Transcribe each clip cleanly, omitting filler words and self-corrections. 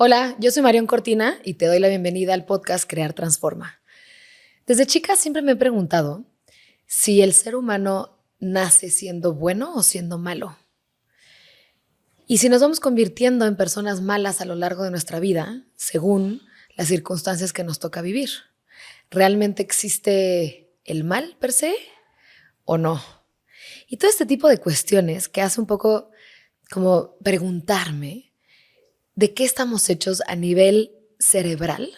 Hola, yo soy Marion Cortina y te doy la bienvenida al podcast Crear Transforma. Desde chica siempre me he preguntado si el ser humano nace siendo bueno o siendo malo. Y si nos vamos convirtiendo en personas malas a lo largo de nuestra vida, según las circunstancias que nos toca vivir. ¿Realmente existe el mal per se o no? Y todo este tipo de cuestiones que hace un poco como preguntarme de qué estamos hechos a nivel cerebral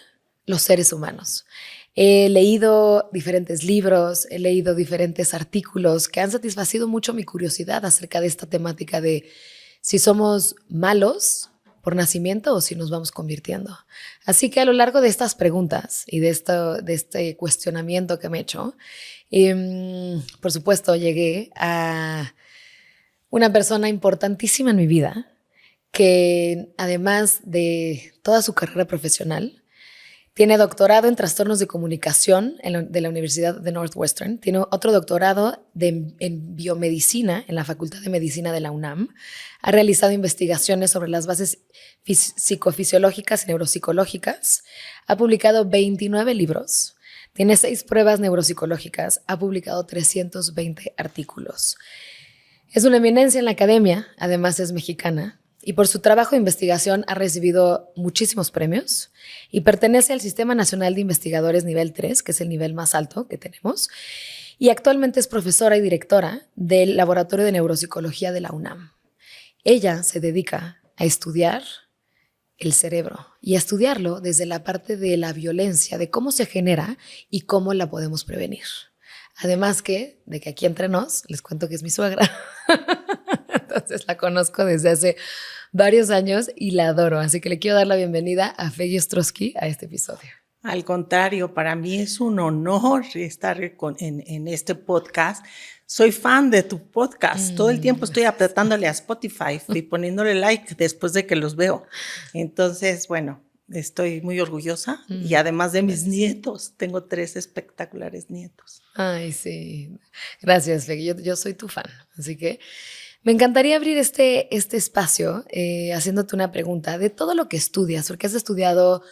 los seres humanos. He leído diferentes libros, he leído diferentes artículos que han satisfacido mucho mi curiosidad acerca de esta temática de si somos malos por nacimiento o si nos vamos convirtiendo. Así que a lo largo de estas preguntas y de este cuestionamiento que me he hecho, por supuesto llegué a una persona importantísima en mi vida, que además de toda su carrera profesional, tiene doctorado en trastornos de comunicación de la Universidad de Northwestern, tiene otro doctorado en biomedicina en la Facultad de Medicina de la UNAM, ha realizado investigaciones sobre las bases psicofisiológicas y neuropsicológicas, ha publicado 29 libros, tiene 6 pruebas neuropsicológicas, ha publicado 320 artículos. Es una eminencia en la academia, además es mexicana, y por su trabajo de investigación ha recibido muchísimos premios y pertenece al Sistema Nacional de Investigadores Nivel 3, que es el nivel más alto que tenemos, y actualmente es profesora y directora del Laboratorio de Neuropsicología de la UNAM. Ella se dedica a estudiar el cerebro y a estudiarlo desde la parte de la violencia, de cómo se genera y cómo la podemos prevenir. Además de que aquí entre nos, les cuento que es mi suegra. Entonces la conozco desde hace varios años y la adoro. Así que le quiero dar la bienvenida a Fey Ostrowski a este episodio. Al contrario, para mí es un honor estar en este podcast. Soy fan de tu podcast. Todo el tiempo estoy apretándole a Spotify y poniéndole like después de que los veo. Entonces, bueno, estoy muy orgullosa y además de mis nietos, tengo 3 espectaculares nietos. Ay, sí. Gracias, Fey. Yo soy tu fan. Así que me encantaría abrir este espacio haciéndote una pregunta de todo lo que estudias, porque has estudiado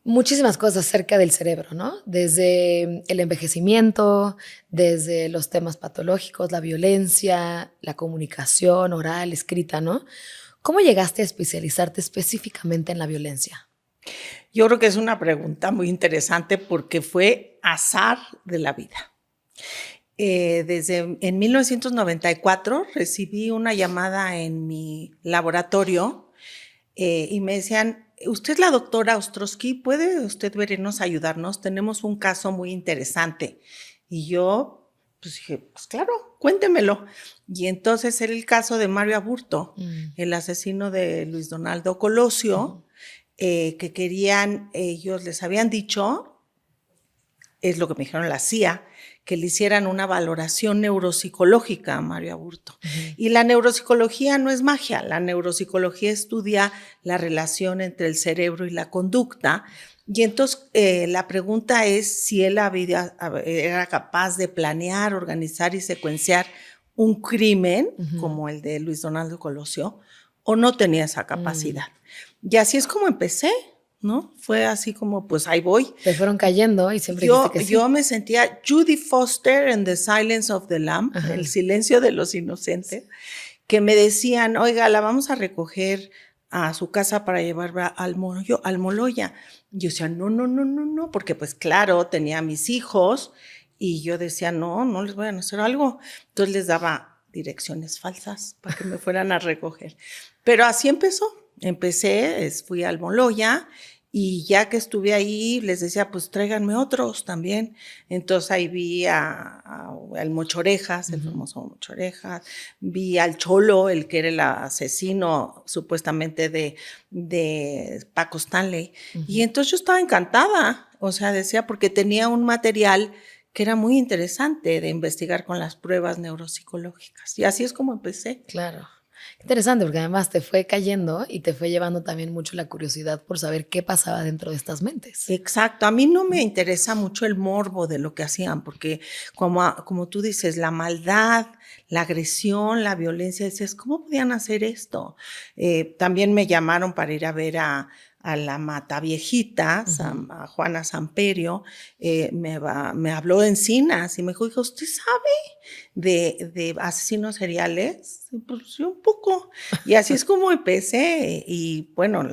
muchísimas cosas acerca del cerebro, ¿no? Desde el envejecimiento, desde los temas patológicos, la violencia, la comunicación oral, escrita, ¿no? ¿Cómo llegaste a especializarte específicamente en la violencia? Yo creo que es una pregunta muy interesante porque fue azar de la vida. En 1994 recibí una llamada en mi laboratorio y me decían, usted es la doctora Ostrowski, ¿puede usted venirnos a ayudarnos? Tenemos un caso muy interesante. Y yo pues dije, pues claro, cuéntemelo. Y entonces era el caso de Mario Aburto, el asesino de Luis Donaldo Colosio, que querían, ellos les habían dicho, es lo que me dijeron la CIA, que le hicieran una valoración neuropsicológica a Mario Aburto. Y la neuropsicología no es magia, la neuropsicología estudia la relación entre el cerebro y la conducta. Y entonces la pregunta es si él era capaz de planear, organizar y secuenciar un crimen como el de Luis Donaldo Colosio o no tenía esa capacidad. Y así es como empecé, ¿no? Fue así como, pues ahí voy. Te fueron cayendo y siempre dijiste que sí. Yo me sentía Judy Foster en The Silence of the Lamb, El silencio de los inocentes, que me decían, oiga, la vamos a recoger a su casa para llevarla al Moloya. Yo decía, no, porque pues claro, tenía a mis hijos y yo decía, no les voy a hacer algo. Entonces les daba direcciones falsas para que me fueran a recoger. Pero así empezó. Fui al Moloya y ya que estuve ahí les decía, pues tráiganme otros también. Entonces ahí vi al Mochorejas, el famoso Mochorejas, vi al Cholo, el que era el asesino supuestamente de Paco Stanley. Y entonces yo estaba encantada, o sea, decía, porque tenía un material que era muy interesante de investigar con las pruebas neuropsicológicas. Y así es como empecé. Claro. Interesante, porque además te fue cayendo y te fue llevando también mucho la curiosidad por saber qué pasaba dentro de estas mentes. Exacto, a mí no me interesa mucho el morbo de lo que hacían, porque como tú dices, la maldad, la agresión, la violencia, dices, ¿cómo podían hacer esto? También me llamaron para ir a ver a la Mataviejitas, a Juana Samperio, me habló de Encinas y me dijo, ¿usted sabe de asesinos seriales? Y pues yo un poco, y así es como empecé, y bueno,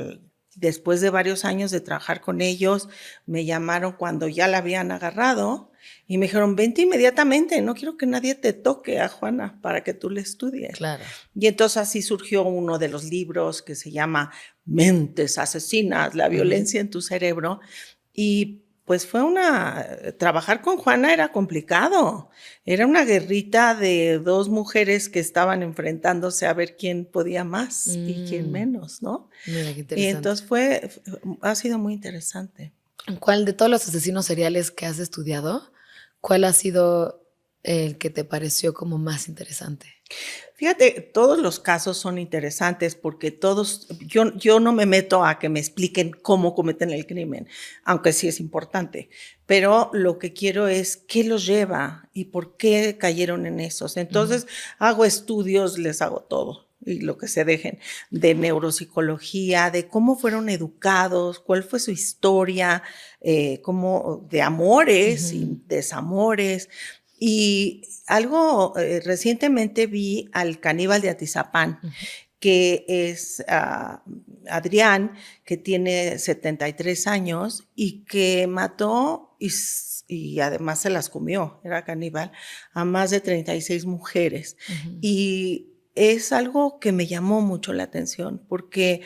después de varios años de trabajar con ellos, me llamaron cuando ya la habían agarrado y me dijeron, vente inmediatamente, no quiero que nadie te toque a Juana para que tú le estudies. Claro. Y entonces así surgió uno de los libros que se llama Mentes Asesinas, la violencia en tu cerebro. Y pues trabajar con Juana era complicado. Era una guerrita de dos mujeres que estaban enfrentándose a ver quién podía más y quién menos, ¿no? Mira, qué Y interesante. entonces ha sido muy interesante. ¿Cuál de todos los asesinos seriales que has estudiado, cuál ha sido el que te pareció como más interesante? Fíjate, todos los casos son interesantes porque yo no me meto a que me expliquen cómo cometen el crimen, aunque sí es importante, pero lo que quiero es qué los lleva y por qué cayeron en esos. Entonces hago estudios, les hago todo y lo que se dejen, de neuropsicología, de cómo fueron educados, cuál fue su historia, de amores y desamores. Y algo, recientemente vi al caníbal de Atizapán, que es Adrián, que tiene 73 años y que mató y además se las comió, era caníbal, a más de 36 mujeres. Y es algo que me llamó mucho la atención porque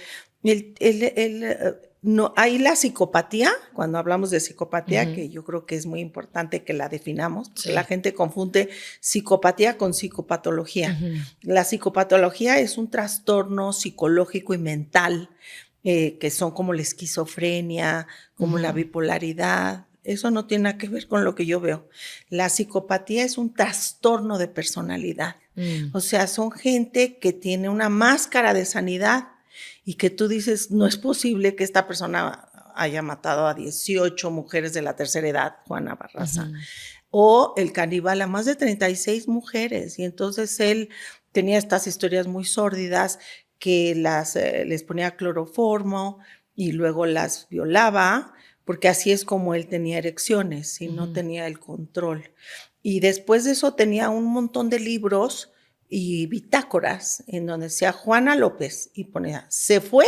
no, hay la psicopatía, cuando hablamos de psicopatía, que yo creo que es muy importante que la definamos, porque la gente confunde psicopatía con psicopatología. La psicopatología es un trastorno psicológico y mental, que son como la esquizofrenia, como la bipolaridad. Eso no tiene nada que ver con lo que yo veo. La psicopatía es un trastorno de personalidad. O sea, son gente que tiene una máscara de sanidad y que tú dices, no es posible que esta persona haya matado a 18 mujeres de la tercera edad, Juana Barraza. O el caníbal a más de 36 mujeres. Y entonces él tenía estas historias muy sórdidas que les ponía cloroformo y luego las violaba, porque así es como él tenía erecciones y no tenía el control. Y después de eso tenía un montón de libros y bitácoras en donde decía Juana López y ponía, se fue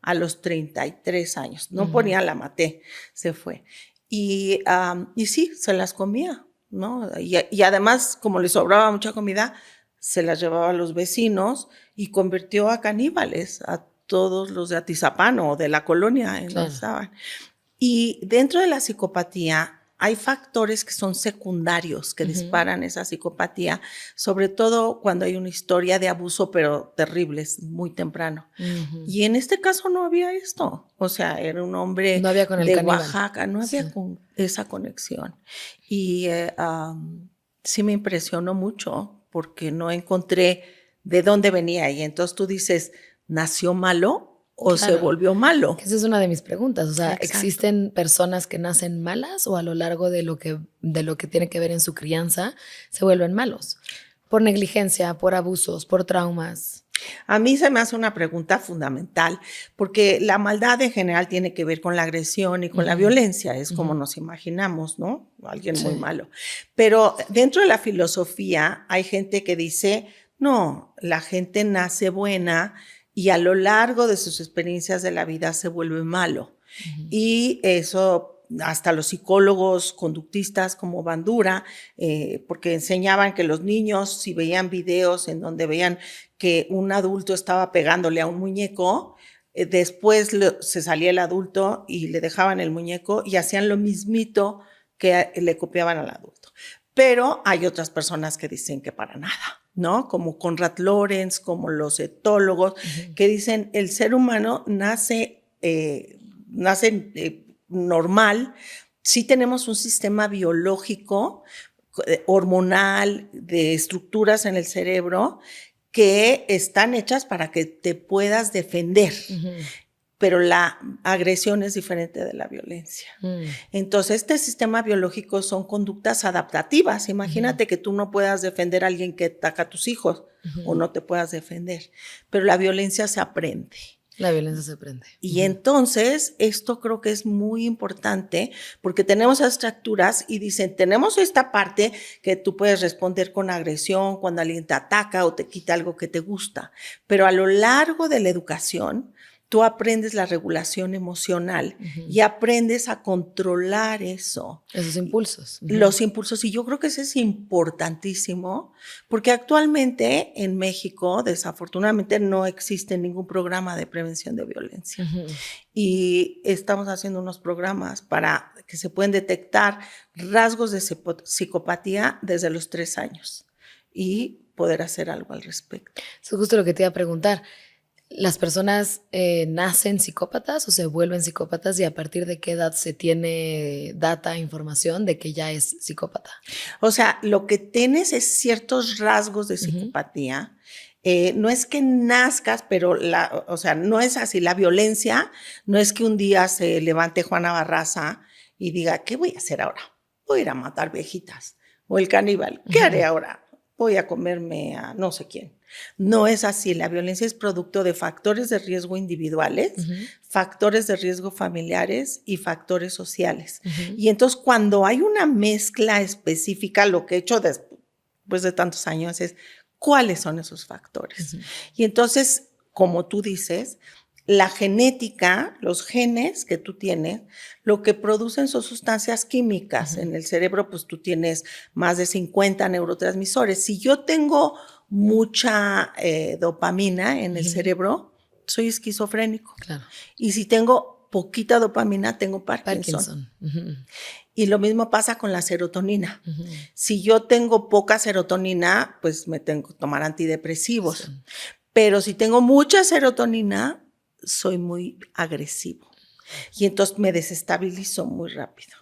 a los 33 años. No ponía la maté, se fue. Y sí, se las comía, ¿no? Y además, como le sobraba mucha comida, se las llevaba a los vecinos y convirtió a caníbales a todos los de Atizapán o de la colonia en donde estaban. Y dentro de la psicopatía hay factores que son secundarios que disparan esa psicopatía, sobre todo cuando hay una historia de abuso, pero terrible, muy temprano. Y en este caso no había esto. O sea, era un hombre de Oaxaca, no había esa conexión. Y sí me impresionó mucho porque no encontré de dónde venía. Y entonces tú dices, ¿nació malo? ¿O se volvió malo? Esa es una de mis preguntas. O sea, ¿existen personas que nacen malas o a lo largo de lo que tiene que ver en su crianza se vuelven malos? Por negligencia, por abusos, por traumas. A mí se me hace una pregunta fundamental, porque la maldad en general tiene que ver con la agresión y con la violencia, es como nos imaginamos, ¿no? Alguien muy malo. Pero dentro de la filosofía hay gente que dice, no, la gente nace buena y a lo largo de sus experiencias de la vida se vuelve malo. Y eso hasta los psicólogos conductistas como Bandura, porque enseñaban que los niños, si veían videos en donde veían que un adulto estaba pegándole a un muñeco, después se salía el adulto y le dejaban el muñeco y hacían lo mismito que le copiaban al adulto. Pero hay otras personas que dicen que para nada, ¿no? Como Conrad Lorenz, como los etólogos, que dicen el ser humano nace normal. Sí tenemos un sistema biológico, hormonal, de estructuras en el cerebro que están hechas para que te puedas defender. Pero la agresión es diferente de la violencia. Entonces, este sistema biológico son conductas adaptativas. Imagínate que tú no puedas defender a alguien que ataca a tus hijos o no te puedas defender, pero la violencia se aprende. La violencia se aprende. Y entonces, esto creo que es muy importante porque tenemos esas estructuras y dicen, tenemos esta parte que tú puedes responder con agresión cuando alguien te ataca o te quita algo que te gusta, pero a lo largo de la educación, tú aprendes la regulación emocional y aprendes a controlar eso. Esos impulsos. Los impulsos. Y yo creo que eso es importantísimo porque actualmente en México, desafortunadamente, no existe ningún programa de prevención de violencia. Y estamos haciendo unos programas para que se pueden detectar rasgos de psicopatía desde los 3 años y poder hacer algo al respecto. Eso es justo lo que te iba a preguntar. ¿Las personas nacen psicópatas o se vuelven psicópatas y a partir de qué edad se tiene información de que ya es psicópata? O sea, lo que tienes es ciertos rasgos de psicopatía. No es que nazcas, pero no es así. La violencia no es que un día se levante Juana Barraza y diga, ¿qué voy a hacer ahora? Voy a ir a matar viejitas. O el caníbal, ¿qué haré ahora? Voy a comerme a no sé quién. No es así. La violencia es producto de factores de riesgo individuales, factores de riesgo familiares y factores sociales. Y entonces cuando hay una mezcla específica, lo que he hecho después de tantos años es cuáles son esos factores. Y entonces, como tú dices, la genética, los genes que tú tienes, lo que producen son sustancias químicas. En el cerebro, pues tú tienes más de 50 neurotransmisores. Si yo tengo mucha dopamina en el cerebro, soy esquizofrénico. Claro. Y si tengo poquita dopamina, tengo Parkinson. Y lo mismo pasa con la serotonina. Si yo tengo poca serotonina, pues me tengo que tomar antidepresivos. Sí. Pero si tengo mucha serotonina, soy muy agresivo y entonces me desestabilizo muy rápido.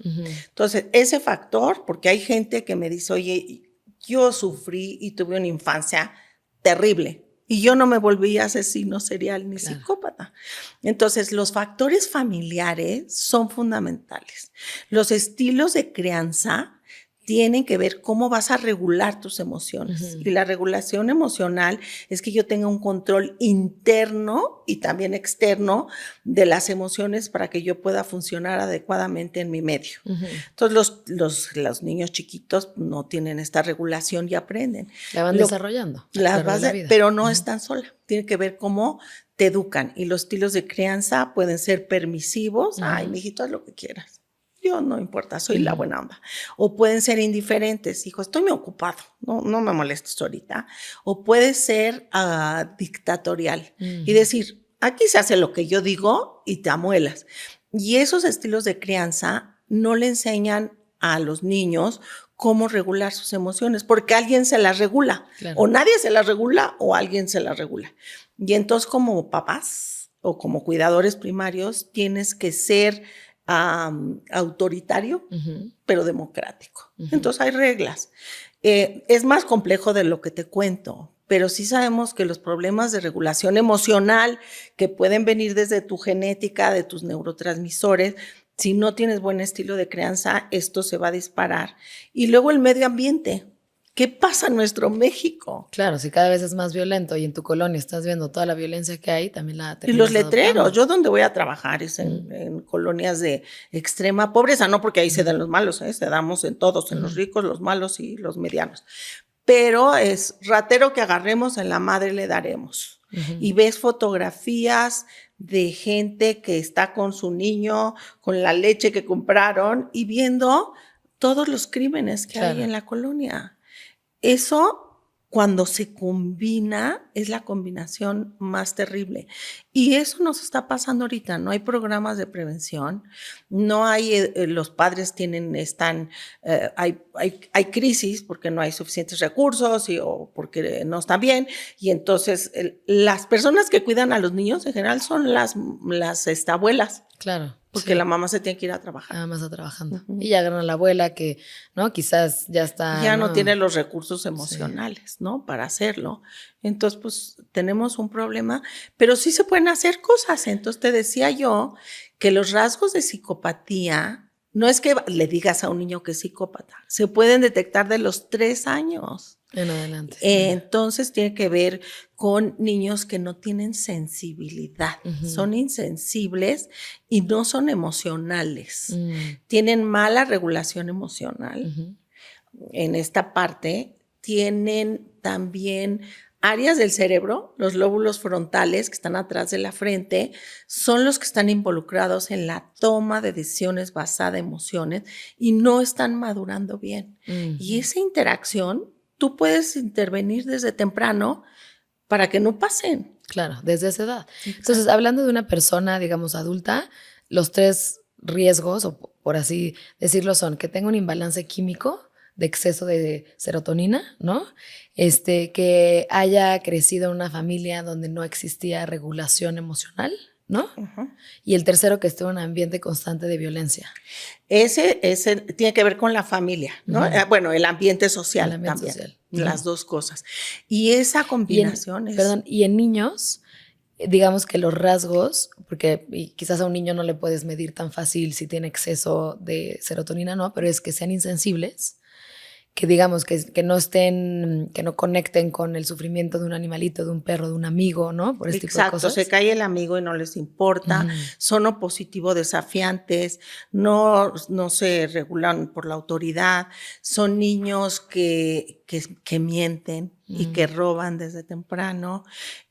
Entonces, ese factor, porque hay gente que me dice, oye, yo sufrí y tuve una infancia terrible y yo no me volví asesino serial ni psicópata. Entonces, los factores familiares son fundamentales. Los estilos de crianza tienen que ver cómo vas a regular tus emociones. Y la regulación emocional es que yo tenga un control interno y también externo de las emociones para que yo pueda funcionar adecuadamente en mi medio. Entonces, los niños chiquitos no tienen esta regulación y aprenden. La van desarrollando. Pero no están sola. Tiene que ver cómo te educan. Y los estilos de crianza pueden ser permisivos. Ay, mijito, haz lo que quieras. Yo no importa, soy la buena onda. O pueden ser indiferentes, hijo, estoy muy ocupado, no me molestes ahorita. O puede ser dictatorial y decir, aquí se hace lo que yo digo y te amuelas. Y esos estilos de crianza no le enseñan a los niños cómo regular sus emociones, porque alguien se las regula. Claro. O nadie se las regula o alguien se las regula. Y entonces como papás o como cuidadores primarios tienes que ser autoritario, pero democrático. Entonces hay reglas. Es más complejo de lo que te cuento, pero sí sabemos que los problemas de regulación emocional que pueden venir desde tu genética, de tus neurotransmisores, si no tienes buen estilo de crianza, esto se va a disparar. Y luego el medio ambiente. ¿Qué pasa en nuestro México? Claro, si cada vez es más violento y en tu colonia estás viendo toda la violencia que hay, también la terminas. Y los letreros, adoptando. Yo donde voy a trabajar es en colonias de extrema pobreza, no porque ahí se dan los malos, se damos en todos, en los ricos, los malos y los medianos. Pero es ratero que agarremos, en la madre le daremos. Y ves fotografías de gente que está con su niño, con la leche que compraron y viendo todos los crímenes que hay en la colonia. Eso, cuando se combina, es la combinación más terrible. Y eso nos está pasando ahorita. No hay programas de prevención, no hay, los padres hay crisis porque no hay suficientes recursos o porque no están bien. Y entonces las personas que cuidan a los niños en general son las abuelas. Claro. porque la mamá se tiene que ir a trabajar. Nada más está trabajando. Y ya agarran a la abuela que, ¿no? Quizás ya está. Ya no tiene los recursos emocionales, ¿no? Para hacerlo. Entonces, pues tenemos un problema, pero sí se pueden hacer cosas. Entonces te decía yo que los rasgos de psicopatía, no es que le digas a un niño que es psicópata, se pueden detectar de los 3 años. En adelante. Entonces tiene que ver con niños que no tienen sensibilidad, son insensibles y no son emocionales, tienen mala regulación emocional. En esta parte tienen también áreas del cerebro, los lóbulos frontales que están atrás de la frente, son los que están involucrados en la toma de decisiones basada en emociones y no están madurando bien. Y esa interacción tú puedes intervenir desde temprano para que no pasen. Claro, desde esa edad. Entonces, hablando de una persona, digamos, adulta, los 3 riesgos, o por así decirlo, son que tenga un imbalance químico de exceso de serotonina, ¿no? Que haya crecido en una familia donde no existía regulación emocional, ¿no? Y el tercero, que esté en un ambiente constante de violencia. Ese tiene que ver con la familia, ¿no? Bueno, el ambiente social el ambiente también. Social. Las dos cosas. Y esa combinación y en niños, digamos que los rasgos, porque quizás a un niño no le puedes medir tan fácil si tiene exceso de serotonina, ¿no? Pero es que sean insensibles, que digamos que no estén, que no conecten con el sufrimiento de un animalito, de un perro, de un amigo, ¿no? Por este tipo de cosas. Se cae el amigo y no les importa, son opositivo desafiantes, no se regulan por la autoridad, son niños que mienten y que roban desde temprano.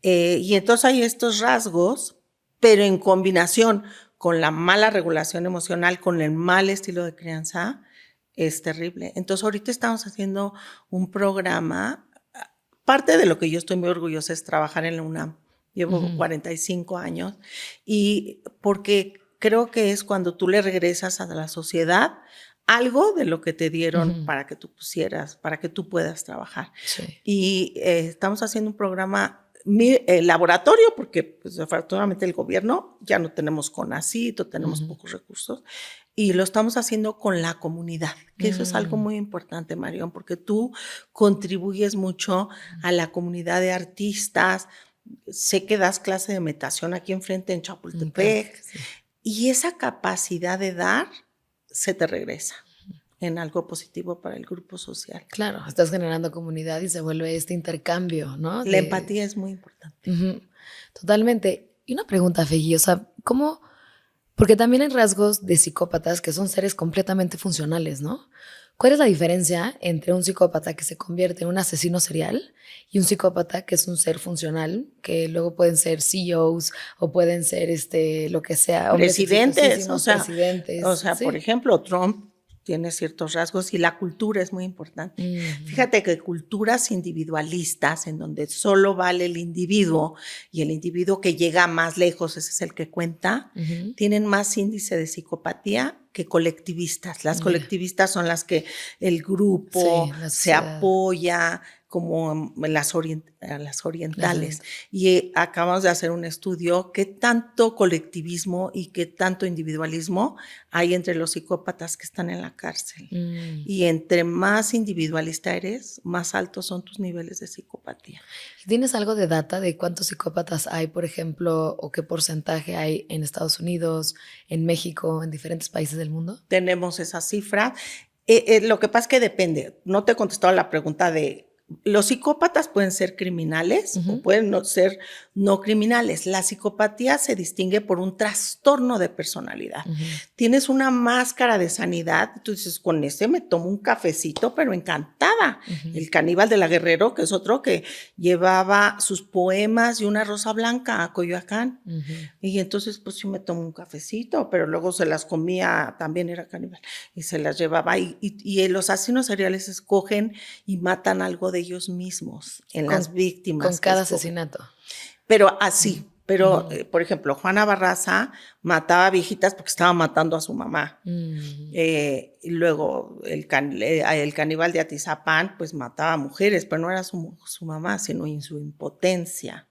Y entonces hay estos rasgos, pero en combinación con la mala regulación emocional, con el mal estilo de crianza, es terrible. Entonces ahorita estamos haciendo un programa, parte de lo que yo estoy muy orgullosa es trabajar en la UNAM, llevo 45 años, y porque creo que es cuando tú le regresas a la sociedad algo de lo que te dieron para que tú pusieras, para que tú puedas trabajar. Sí. Y estamos haciendo un programa laboratorio, porque pues, afortunadamente el gobierno ya no tenemos CONACYT, tenemos pocos recursos, y lo estamos haciendo con la comunidad, que eso es algo muy importante, Marión, porque tú contribuyes mucho a la comunidad de artistas. Sé que das clase de meditación aquí enfrente en Chapultepec, sí. Y esa capacidad de dar se te regresa en algo positivo para el grupo social. Claro, estás generando comunidad y se vuelve este intercambio, ¿no? La empatía es muy importante. Totalmente. Y una pregunta, Fegui, o sea, ¿cómo? Porque también hay rasgos de psicópatas que son seres completamente funcionales, ¿no? ¿Cuál es la diferencia entre un psicópata que se convierte en un asesino serial y un psicópata que es un ser funcional, que luego pueden ser CEOs o pueden ser lo que sea, presidentes, presidentes? O sea, ¿sí? Por ejemplo, Trump tiene ciertos rasgos y la cultura es muy importante. Fíjate que culturas individualistas en donde solo vale el individuo y el individuo que llega más lejos, ese es el que cuenta, tienen más índice de psicopatía que colectivistas. Las colectivistas son las que el grupo se apoya, como las orientales. Y acabamos de hacer un estudio qué tanto colectivismo y qué tanto individualismo hay entre los psicópatas que están en la cárcel. Y entre más individualista eres, más altos son tus niveles de psicopatía. ¿Tienes algo de data de cuántos psicópatas hay, por ejemplo, o qué porcentaje hay en Estados Unidos, en México, en diferentes países del mundo? Tenemos esa cifra. Lo que pasa es que depende. No te he contestado la pregunta de los psicópatas pueden ser criminales o pueden ser no criminales. La psicopatía se distingue por un trastorno de personalidad. Tienes una máscara de sanidad, tú dices, con ese me tomo un cafecito, pero encantada. El caníbal de la Guerrero, que es otro que llevaba sus poemas y una rosa blanca a Coyoacán. Y entonces, pues sí me tomo un cafecito, pero luego se las comía, también era caníbal, y se las llevaba. Y los asesinos seriales escogen y matan algo de ellos mismos en las víctimas. Con cada asesinato. Pero así, Pero, por ejemplo, Juana Barraza mataba viejitas porque estaba matando a su mamá. Y luego el caníbal de Atizapán, pues mataba a mujeres, pero no era su mamá, sino en su impotencia.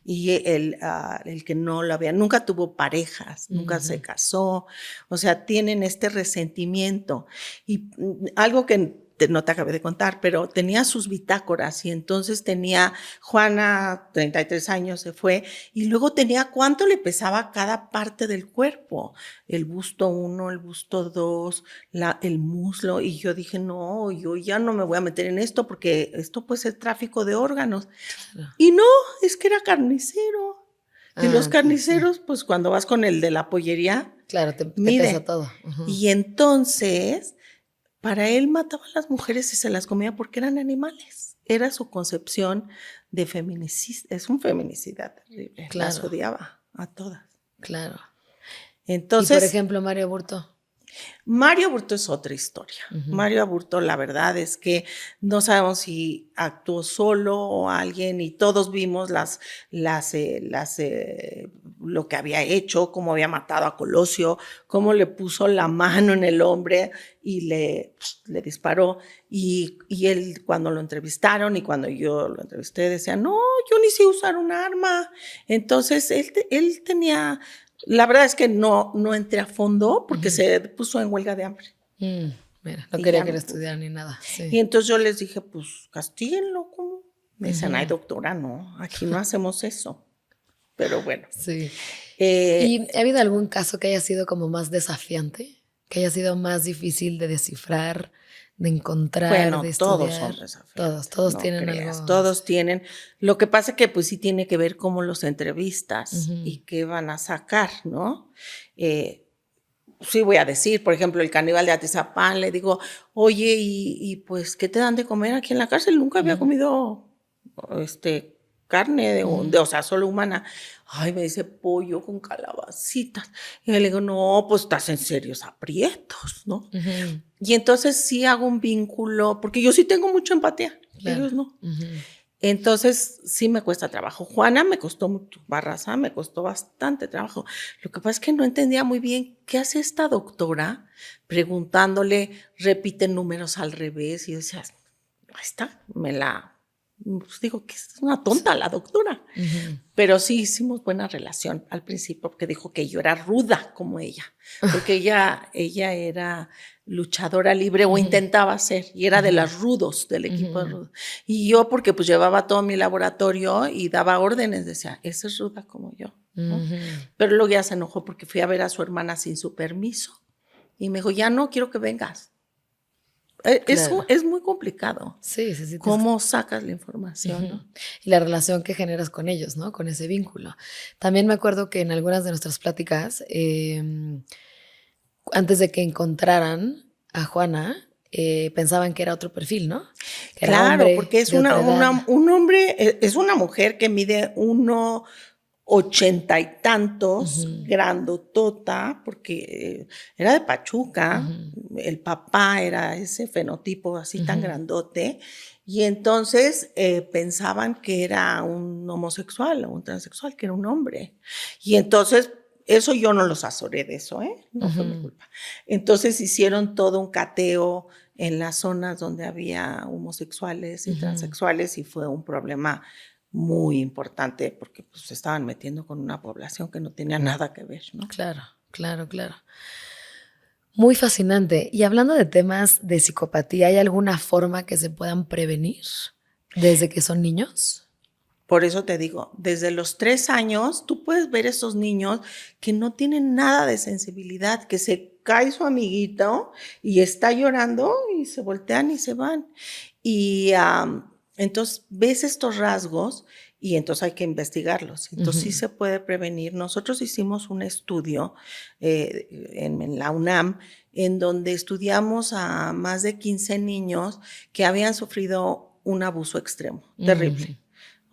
Y el que no lo había, nunca tuvo parejas, nunca se casó. O sea, tienen este resentimiento. Y algo que no te acabé de contar, pero tenía sus bitácoras y entonces tenía Juana, 33 años se fue, y luego tenía cuánto le pesaba cada parte del cuerpo, el busto 1, el busto 2, el muslo, y yo dije, no, yo ya no me voy a meter en esto porque esto puede ser tráfico de órganos. Claro. Y no, es que era carnicero. Y los carniceros, pues cuando vas con el de la pollería, claro, te pesa todo. Y entonces, para él mataba a las mujeres y se las comía porque eran animales. Era su concepción de feminicida. Es un feminicidad terrible. Claro. Las odiaba a todas. Claro. Entonces, y por ejemplo, Mario Aburto. Mario Aburto es otra historia. Mario Aburto, la verdad es que no sabemos si actuó solo o alguien, y todos vimos lo que había hecho, cómo había matado a Colosio, cómo le puso la mano en el hombre y le disparó. Y él, cuando lo entrevistaron y cuando yo lo entrevisté, decía, no, yo ni sé usar un arma. Entonces, él tenía... La verdad es que no entré a fondo porque se puso en huelga de hambre. Mira, no quería que estudiara ni nada. Sí. Y entonces yo les dije, pues castíguenlo, ¿cómo? Me dicen, ay, doctora, no, aquí no hacemos eso. Pero bueno. Sí. ¿Y ha habido algún caso que haya sido como más desafiante? Que haya sido más difícil de descifrar, de encontrar, bueno, de estudiar. Todos son desafiantes. Todos no tienen creas, algo. Todos tienen. Lo que pasa es que pues sí tiene que ver cómo los entrevistas y qué van a sacar, ¿no? Sí voy a decir, por ejemplo, el caníbal de Atizapán, le digo, oye, y pues, ¿qué te dan de comer aquí en la cárcel? Nunca había comido carne o sea, solo humana. Ay, me dice, pollo con calabacitas. Y le digo, no, pues estás en serios aprietos, ¿no? Y entonces sí hago un vínculo, porque yo sí tengo mucha empatía, claro. Ellos no. Entonces sí me cuesta trabajo. Juana me costó mucho, Barraza me costó bastante trabajo. Lo que pasa es que no entendía muy bien qué hace esta doctora preguntándole, repite números al revés, y yo decía, ahí está, pues digo que es una tonta la doctora. Pero sí hicimos buena relación al principio, porque dijo que yo era ruda como ella, porque ella era luchadora libre o intentaba ser, y era de las rudos, del equipo de rudos. Y yo, porque pues llevaba todo mi laboratorio y daba órdenes, decía, esa es ruda como yo, ¿no? Pero luego ya se enojó porque fui a ver a su hermana sin su permiso y me dijo, ya no quiero que vengas. Claro. Es muy complicado. Sí. ¿Cómo sacas la información? ¿No? Y la relación que generas con ellos, ¿no? Con ese vínculo. También me acuerdo que en algunas de nuestras pláticas, antes de que encontraran a Juana, pensaban que era otro perfil, ¿no? Que claro, era hombre, porque es un hombre, es una mujer que mide 1,80 y tantos, grandotota, porque era de Pachuca, el papá era ese fenotipo así tan grandote, y entonces pensaban que era un homosexual o un transexual, que era un hombre. Y entonces, eso yo no los asoré de eso, no fue mi culpa. Entonces hicieron todo un cateo en las zonas donde había homosexuales y transexuales, y fue un problema muy importante porque pues, se estaban metiendo con una población que no tenía nada que ver, ¿no? Claro. Muy fascinante. Y hablando de temas de psicopatía, ¿hay alguna forma que se puedan prevenir desde que son niños? Por eso te digo, desde los 3 años, tú puedes ver esos niños que no tienen nada de sensibilidad, que se cae su amiguito y está llorando y se voltean y se van. Y entonces ves estos rasgos y entonces hay que investigarlos. Entonces sí se puede prevenir. Nosotros hicimos un estudio en la UNAM en donde estudiamos a más de 15 niños que habían sufrido un abuso extremo, terrible.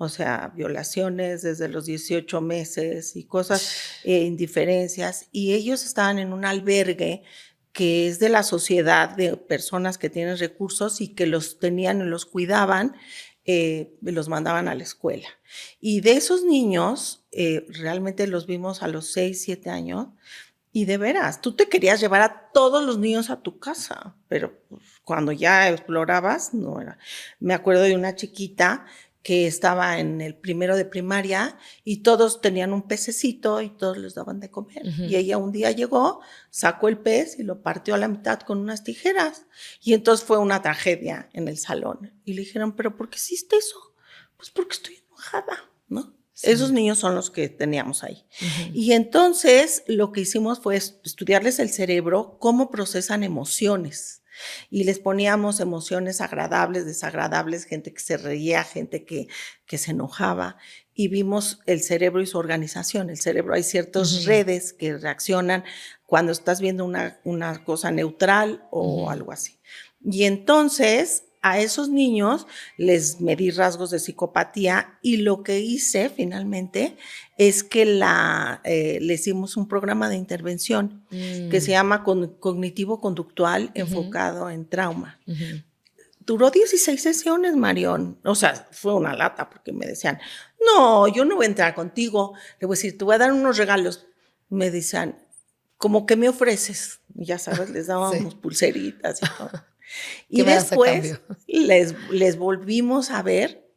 O sea, violaciones desde los 18 meses y cosas, indiferencias. Y ellos estaban en un albergue que es de la sociedad de personas que tienen recursos y que los tenían y los cuidaban los mandaban a la escuela. Y de esos niños, realmente los vimos a los 6, 7 años, y de veras, tú te querías llevar a todos los niños a tu casa, pero pues, cuando ya explorabas, no era. Me acuerdo de una chiquita que estaba en el primero de primaria y todos tenían un pececito y todos les daban de comer. Y ella un día llegó, sacó el pez y lo partió a la mitad con unas tijeras. Y entonces fue una tragedia en el salón. Y le dijeron, ¿pero por qué hiciste eso? Pues porque estoy enojada, ¿no? Sí. Esos niños son los que teníamos ahí. Y entonces lo que hicimos fue estudiarles el cerebro, cómo procesan emociones. Y les poníamos emociones agradables, desagradables, gente que se reía, gente que se enojaba, y vimos el cerebro y su organización. El cerebro, hay ciertas redes que reaccionan cuando estás viendo una cosa neutral o algo así. Y entonces a esos niños les medí rasgos de psicopatía y lo que hice finalmente es que le hicimos un programa de intervención que se llama cognitivo-conductual enfocado en trauma. Duró 16 sesiones, Marión. O sea, fue una lata porque me decían, no, yo no voy a entrar contigo. Le voy a decir, te voy a dar unos regalos. Me decían, ¿cómo que me ofreces? Ya sabes, les dábamos pulseritas y todo. Y después les volvimos a ver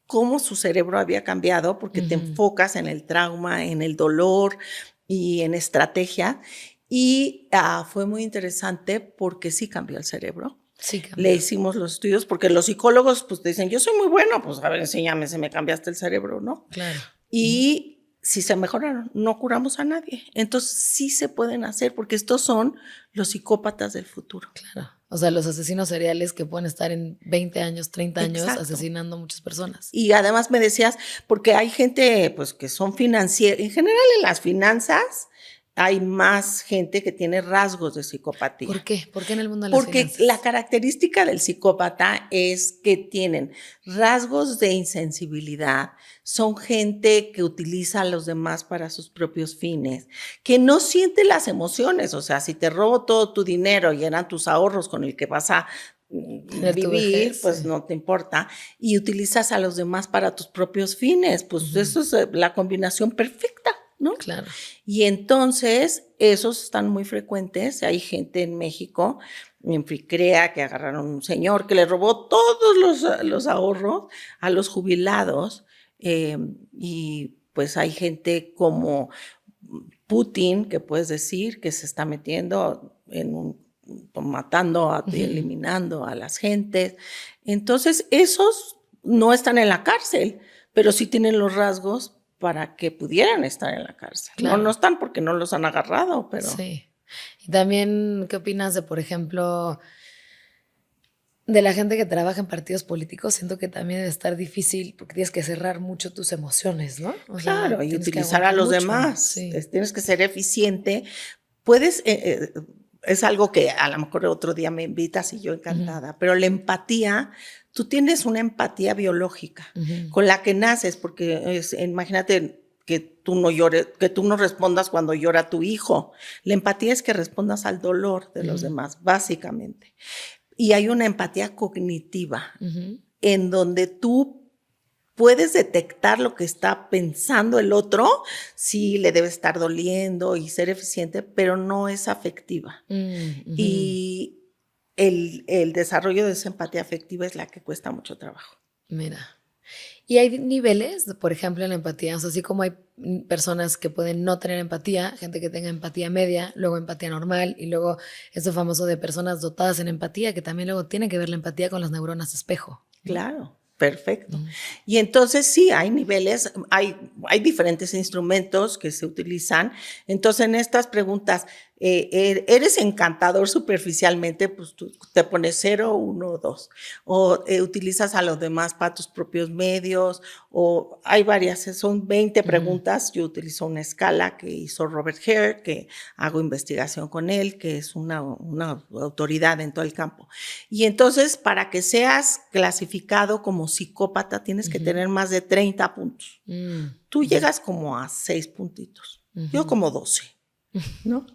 cómo su cerebro había cambiado, porque te enfocas en el trauma, en el dolor y en estrategia. Y fue muy interesante porque sí cambió el cerebro. Sí, cambió. Le hicimos los estudios porque los psicólogos pues te dicen, yo soy muy bueno, pues a ver, enséñame si me cambiaste el cerebro, ¿no? Claro. Y si se mejoraron, no curamos a nadie. Entonces sí se pueden hacer porque estos son los psicópatas del futuro. Claro. O sea, los asesinos seriales que pueden estar en 20 años, 30 años asesinando a muchas personas. Y además me decías, porque hay gente pues que son financieros, en general en las finanzas hay más gente que tiene rasgos de psicopatía. ¿Por qué? ¿Por qué en el mundo de las finanzas? Porque la característica del psicópata es que tienen rasgos de insensibilidad, son gente que utiliza a los demás para sus propios fines, que no siente las emociones. O sea, si te robo todo tu dinero y eran tus ahorros con el que vas a vivir, pues no te importa, y utilizas a los demás para tus propios fines, pues eso es la combinación perfecta, ¿no? Claro. Y entonces esos están muy frecuentes. Hay gente en México, en Fricrea, que agarraron a un señor que le robó todos los ahorros a los jubilados, y pues hay gente como Putin, que puedes decir, que se está metiendo matando, eliminando a las gentes. Entonces esos no están en la cárcel, pero sí tienen los rasgos para que pudieran estar en la cárcel. Claro. No están porque no los han agarrado, pero... Sí. Y también, ¿qué opinas de, por ejemplo, de la gente que trabaja en partidos políticos? Siento que también debe estar difícil porque tienes que cerrar mucho tus emociones, ¿no? O claro, sea, y utilizar a los demás. Sí. Tienes que ser eficiente. Puedes... es algo que a lo mejor otro día me invitas y yo encantada, pero la empatía... Tú tienes una empatía biológica con la que naces, porque imagínate que tú no llores, que tú no respondas cuando llora tu hijo. La empatía es que respondas al dolor de los demás, básicamente. Y hay una empatía cognitiva en donde tú puedes detectar lo que está pensando el otro, sí le debe estar doliendo y ser eficiente, pero no es afectiva. Y el desarrollo de esa empatía afectiva es la que cuesta mucho trabajo. Mira. Y hay niveles, por ejemplo, en la empatía. O sea, así como hay personas que pueden no tener empatía, gente que tenga empatía media, luego empatía normal, y luego eso famoso de personas dotadas en empatía, que también luego tiene que ver la empatía con las neuronas espejo. Claro. Perfecto. Y entonces sí, hay niveles, hay diferentes instrumentos que se utilizan. Entonces en estas preguntas, ¿eres encantador superficialmente? Pues tú te pones 0, 1, 2. O utilizas a los demás para tus propios medios, o hay varias, son 20 preguntas. Yo utilizo una escala que hizo Robert Hare, que hago investigación con él, que es una autoridad en todo el campo. Y entonces, para que seas clasificado como psicópata, tienes que tener más de 30 puntos. Tú llegas como a 6 puntitos. Yo como 12, ¿no?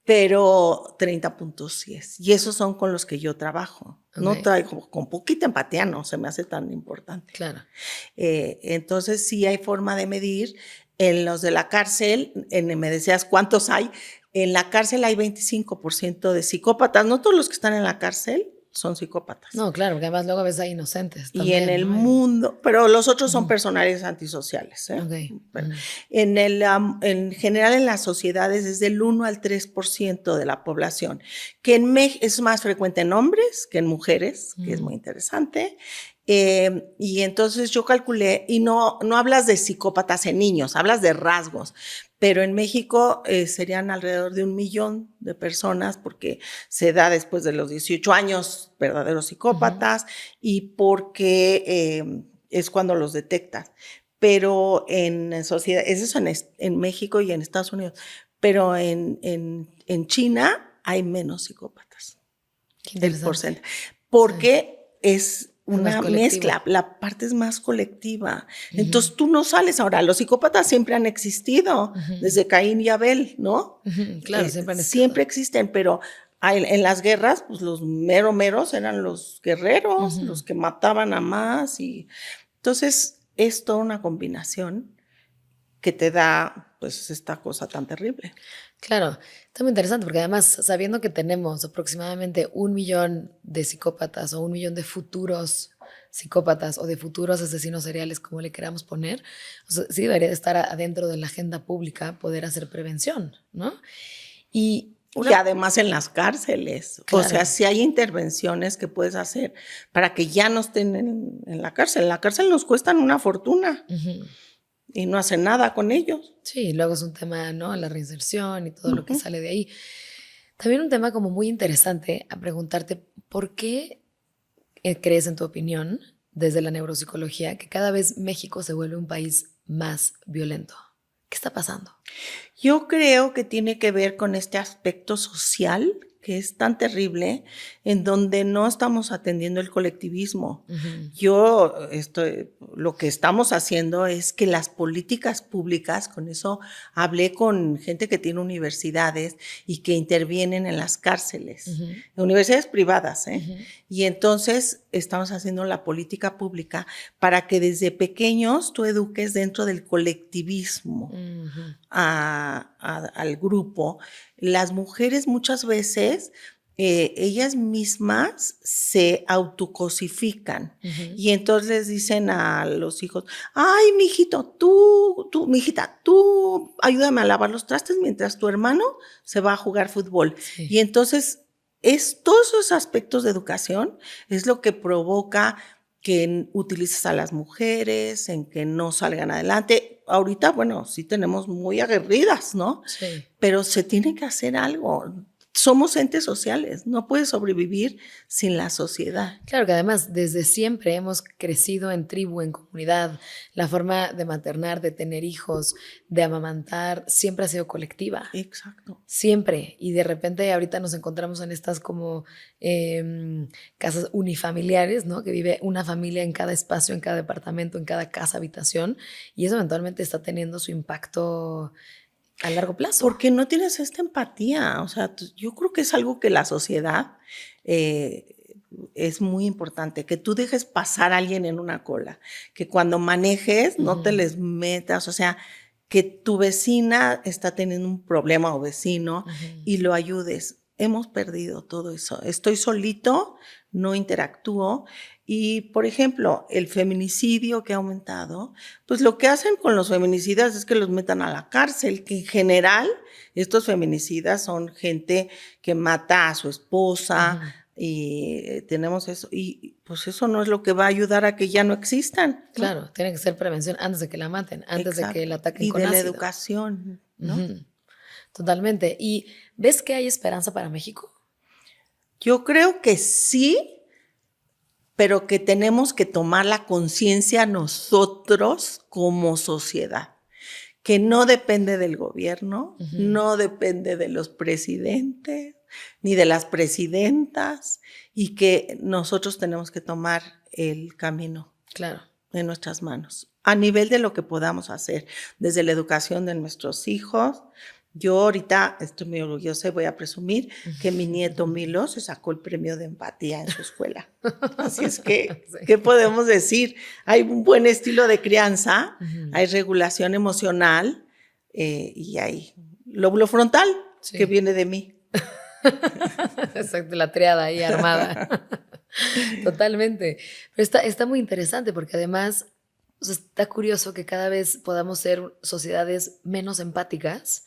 pero 30 puntos sí es. Y esos son con los que yo trabajo. No traigo, con poquita empatía no se me hace tan importante. Claro. Entonces sí hay forma de medir. En los de la cárcel, me decías cuántos hay. En la cárcel hay 25% de psicópatas. No todos los que están en la cárcel son psicópatas. No, claro, porque además luego ves a inocentes Y también, en el ¿no? mundo, pero los otros son personales antisociales. Pero en general en las sociedades es del 1 al 3% de la población, que en México es más frecuente en hombres que en mujeres, que es muy interesante. Y entonces yo calculé, y no hablas de psicópatas en niños, hablas de rasgos, pero en México serían alrededor de 1 millón de personas porque se da después de los 18 años verdaderos psicópatas y porque es cuando los detectas. Pero en sociedad, es eso en México y en Estados Unidos, pero en China hay menos psicópatas. Qué interesante. El porcentaje. Porque es una más mezcla, la parte es más colectiva. Entonces tú no sales ahora, los psicópatas siempre han existido, desde Caín y Abel, ¿no? Claro, siempre han estado. Siempre existen, pero en las guerras, pues los meros eran los guerreros, los que mataban a más. Y entonces es toda una combinación que te da pues esta cosa tan terrible. Claro, está muy interesante porque además sabiendo que tenemos aproximadamente 1 millón de psicópatas o 1 millón de futuros psicópatas o de futuros asesinos seriales, como le queramos poner, o sea, sí debería de estar adentro de la agenda pública poder hacer prevención, ¿no? Y además en las cárceles, claro. O sea, sí hay intervenciones que puedes hacer para que ya no estén en la cárcel. En la cárcel nos cuestan una fortuna. Y no hacen nada con ellos. Sí, luego es un tema, ¿no? La reinserción y todo lo que sale de ahí. También un tema como muy interesante a preguntarte, ¿por qué crees, en tu opinión, desde la neuropsicología, que cada vez México se vuelve un país más violento? ¿Qué está pasando? Yo creo que tiene que ver con este aspecto social que es tan terrible, en donde no estamos atendiendo el colectivismo. Lo que estamos haciendo es que las políticas públicas, con eso hablé con gente que tiene universidades y que intervienen en las cárceles, universidades privadas, y entonces estamos haciendo la política pública para que desde pequeños tú eduques dentro del colectivismo al grupo. Las mujeres muchas veces, ellas mismas se autocosifican y entonces dicen a los hijos, ay, mijito, mijita, tú ayúdame a lavar los trastes mientras tu hermano se va a jugar fútbol. Sí. Y entonces todos esos aspectos de educación es lo que provoca que utilices a las mujeres, en que no salgan adelante. Ahorita, bueno, sí tenemos muy aguerridas, ¿no? Sí. Pero se tiene que hacer algo. Somos entes sociales, no puedes sobrevivir sin la sociedad. Claro que además desde siempre hemos crecido en tribu, en comunidad. La forma de maternar, de tener hijos, de amamantar, siempre ha sido colectiva. Exacto. Siempre. Y de repente ahorita nos encontramos en estas como casas unifamiliares, ¿no? Que vive una familia en cada espacio, en cada departamento, en cada casa, habitación. Y eso eventualmente está teniendo su impacto a largo plazo. Porque no tienes esta empatía. O sea, yo creo que es algo que la sociedad es muy importante, que tú dejes pasar a alguien en una cola, que cuando manejes no te les metas, o sea, que tu vecina está teniendo un problema o vecino y lo ayudes. Hemos perdido todo eso. Estoy solito, no interactúo. Y, por ejemplo, el feminicidio que ha aumentado, pues lo que hacen con los feminicidas es que los metan a la cárcel, que en general estos feminicidas son gente que mata a su esposa y tenemos eso. Y pues eso no es lo que va a ayudar a que ya no existan, ¿no? Claro, tiene que ser prevención antes de que la maten, antes de que la ataquen con ácido. Y de ácido. La educación, ¿no? Totalmente. ¿Y ves que hay esperanza para México? Yo creo que sí, pero que tenemos que tomar la conciencia nosotros como sociedad, que no depende del gobierno, no depende de los presidentes, ni de las presidentas, y que nosotros tenemos que tomar el camino en nuestras manos, a nivel de lo que podamos hacer, desde la educación de nuestros hijos, Yo ahorita estoy muy orgullosa y voy a presumir que mi nieto Milo se sacó el premio de empatía en su escuela. Así es que, Sí. ¿qué podemos decir? Hay un buen estilo de crianza, Ujú. hay regulación emocional y hay lóbulo frontal Sí. que viene de mí. Exacto, la triada ahí armada. Totalmente. Pero está muy interesante porque además, o sea, está curioso que cada vez podamos ser sociedades menos empáticas.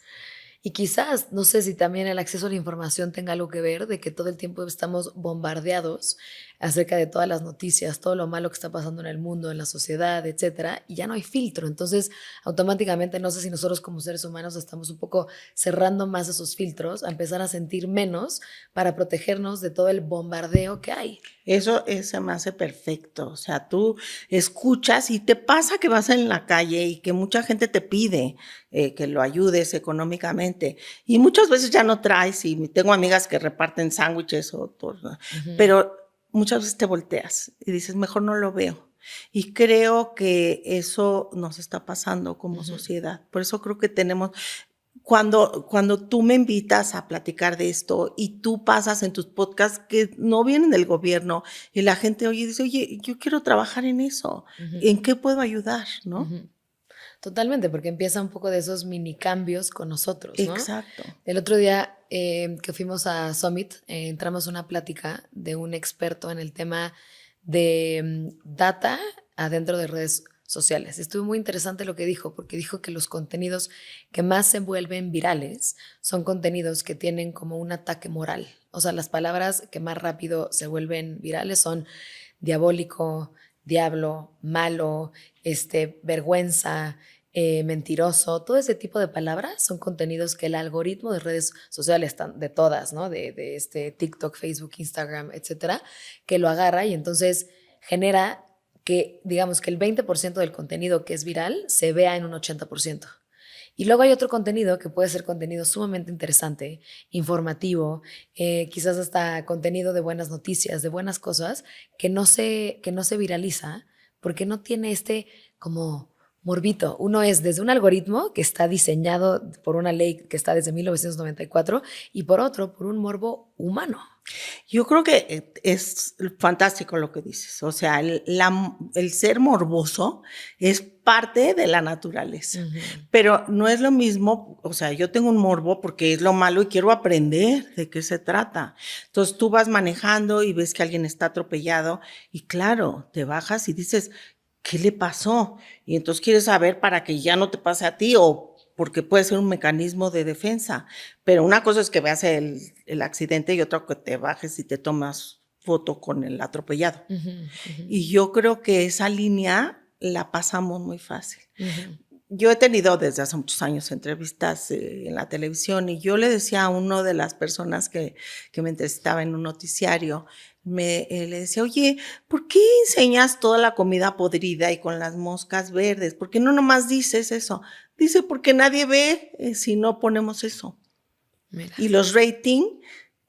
Y quizás, no sé si también el acceso a la información tenga algo que ver, de que todo el tiempo estamos bombardeados acerca de todas las noticias, todo lo malo que está pasando en el mundo, en la sociedad, etcétera, y ya no hay filtro. Entonces, automáticamente, no sé si nosotros como seres humanos estamos un poco cerrando más esos filtros, a empezar a sentir menos para protegernos de todo el bombardeo que hay. Eso se me hace perfecto. O sea, tú escuchas y te pasa que vas en la calle y que mucha gente te pide que lo ayudes económicamente. Y muchas veces ya no traes y tengo amigas que reparten sándwiches o todo, ¿no? Pero muchas veces te volteas y dices, mejor no lo veo. Y creo que eso nos está pasando como sociedad. Por eso creo que tenemos, cuando tú me invitas a platicar de esto y tú pasas en tus podcasts que no vienen del gobierno y la gente oye y dice, oye, yo quiero trabajar en eso, ¿en qué puedo ayudar? ¿No? Totalmente, porque empieza un poco de esos mini cambios con nosotros, ¿no? Exacto. El otro día que fuimos a Summit, entramos a una plática de un experto en el tema de data adentro de redes sociales. Estuvo muy interesante lo que dijo, porque dijo que los contenidos que más se vuelven virales son contenidos que tienen como un ataque moral. O sea, las palabras que más rápido se vuelven virales son diabólico, diablo, malo, vergüenza, mentiroso, todo ese tipo de palabras son contenidos que el algoritmo de redes sociales, de todas, ¿no? De TikTok, Facebook, Instagram, etcétera, que lo agarra y entonces genera que, digamos, que el 20% del contenido que es viral se vea en un 80%. Y luego hay otro contenido que puede ser contenido sumamente interesante, informativo, quizás hasta contenido de buenas noticias, de buenas cosas, que no se viraliza porque no tiene como morbito. Uno es desde un algoritmo que está diseñado por una ley que está desde 1994 y por otro, por un morbo humano. Yo creo que es fantástico lo que dices. O sea, el ser morboso es parte de la naturaleza, pero no es lo mismo. O sea, yo tengo un morbo porque es lo malo y quiero aprender de qué se trata. Entonces tú vas manejando y ves que alguien está atropellado y claro, te bajas y dices, ¿qué le pasó? Y entonces quieres saber para que ya no te pase a ti o porque puede ser un mecanismo de defensa. Pero una cosa es que veas el accidente y otra que te bajes y te tomas foto con el atropellado. Y yo creo que esa línea la pasamos muy fácil. Yo he tenido desde hace muchos años entrevistas en la televisión y yo le decía a una de las personas que me entrevistaba en un noticiario, le decía, oye, ¿por qué enseñas toda la comida podrida y con las moscas verdes? ¿Por qué no nomás dices eso? Dice, porque nadie ve si no ponemos eso. Mira. Y los rating,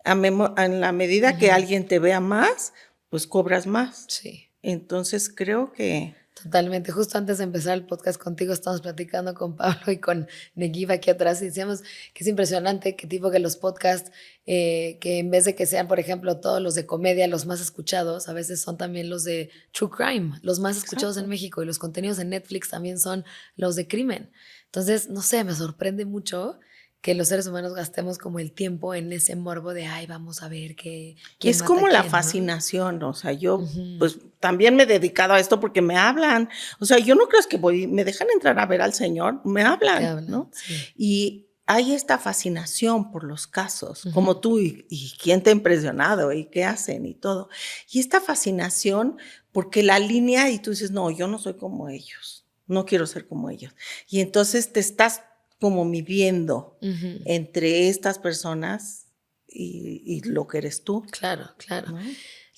en la medida que alguien te vea más, pues cobras más. Sí. Entonces creo que... Totalmente. Justo antes de empezar el podcast contigo, estamos platicando con Pablo y con Neguiv aquí atrás y decíamos que es impresionante que tipo que los podcasts, que en vez de que sean, por ejemplo, todos los de comedia, los más escuchados, a veces son también los de True Crime, los más escuchados en México, y los contenidos en Netflix también son los de crimen. Entonces, no sé, me sorprende mucho que los seres humanos gastemos como el tiempo en ese morbo de, ay, vamos a ver quién Es mata como a la quién, ¿no? fascinación, o sea, yo pues también me he dedicado a esto porque me hablan, o sea, yo no creo que me dejan entrar a ver al Señor, me Te hablan, hablan, ¿no? sí. Y hay esta fascinación por los casos, como tú, y quién te ha impresionado, y qué hacen, y todo. Y esta fascinación, porque la línea, y tú dices, no, yo no soy como ellos, no quiero ser como ellos. Y entonces te estás como midiendo entre estas personas y lo que eres tú. Claro, claro. ¿No?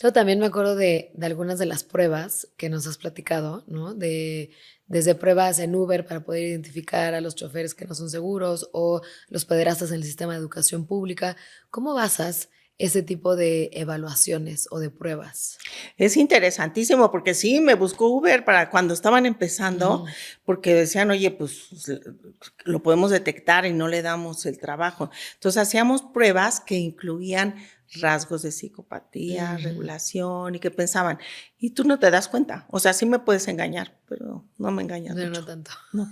Luego también me acuerdo de algunas de las pruebas que nos has platicado, ¿no? Desde pruebas en Uber para poder identificar a los choferes que no son seguros o los pederastas en el sistema de educación pública. ¿Cómo basas ese tipo de evaluaciones o de pruebas? Es interesantísimo porque sí, me buscó Uber para cuando estaban empezando, porque decían, oye, pues lo podemos detectar y no le damos el trabajo. Entonces hacíamos pruebas que incluían rasgos de psicopatía, regulación y que pensaban, y tú no te das cuenta. O sea, sí me puedes engañar, pero no me engañas No, mucho. no tanto. No,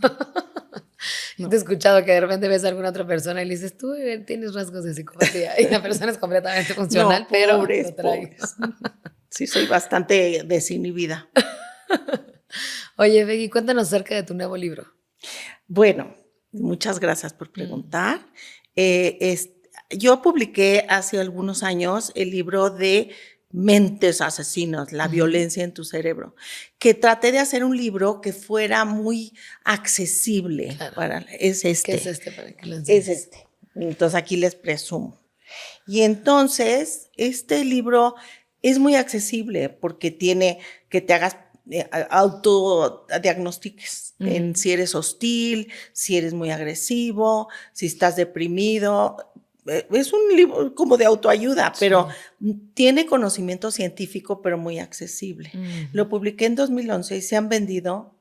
no. Te he escuchado que de repente ves a alguna otra persona y le dices, tú tienes rasgos de psicopatía. Y la persona es completamente funcional, No, pero pobres, lo trae. pobres. Sí, soy bastante desinhibida. Oye, Becky, cuéntanos acerca de tu nuevo libro. Bueno, muchas gracias por preguntar. Yo publiqué hace algunos años el libro de Mentes Asesinos, la violencia en tu cerebro, que traté de hacer un libro que fuera muy accesible. Claro. Es este. ¿Qué es este para que lo enseñes? Es este. Entonces aquí les presumo. Y entonces este libro es muy accesible porque tiene que te hagas autodiagnostiques en si eres hostil, si eres muy agresivo, si estás deprimido. Es un libro como de autoayuda, pero tiene conocimiento científico, pero muy accesible. Lo publiqué en 2011 y se han vendido.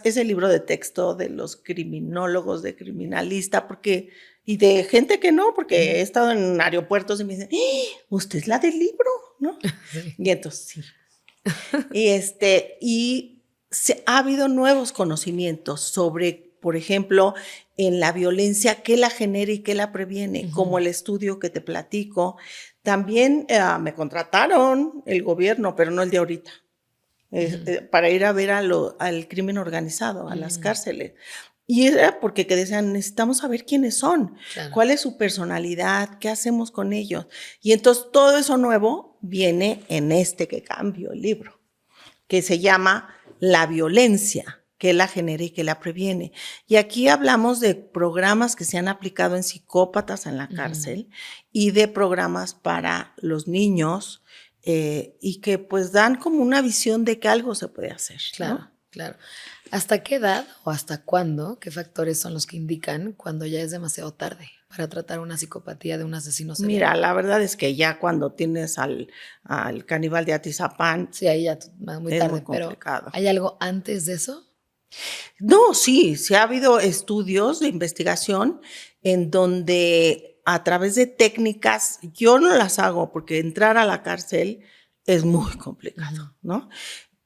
Es el libro de texto de los criminólogos, de criminalista, porque y de gente que no, porque he estado en aeropuertos y me dicen, ¿usted es la del libro? ¿No? Sí. Y entonces sí. Y ha habido nuevos conocimientos sobre, por ejemplo, en la violencia, qué la genera y qué la previene, como el estudio que te platico. También me contrataron el gobierno, pero no el de ahorita, para ir a ver al crimen organizado, a las cárceles. Y era porque que decían, necesitamos saber quiénes son, cuál es su personalidad, qué hacemos con ellos. Y entonces todo eso nuevo viene en este que cambio el libro, que se llama La violencia, que la genera y que la previene. Y aquí hablamos de programas que se han aplicado en psicópatas en la cárcel y de programas para los niños y que pues dan como una visión de que algo se puede hacer. Claro, ¿no? claro. ¿Hasta qué edad o hasta cuándo, qué factores son los que indican cuando ya es demasiado tarde para tratar una psicopatía de un asesino serial? Mira, la verdad es que ya cuando tienes al caníbal de Atizapán, sí, ahí ya muy es tarde, muy complicado. Pero ¿hay algo antes de eso? No, sí ha habido estudios de investigación en donde a través de técnicas, yo no las hago porque entrar a la cárcel es muy complicado, ¿no?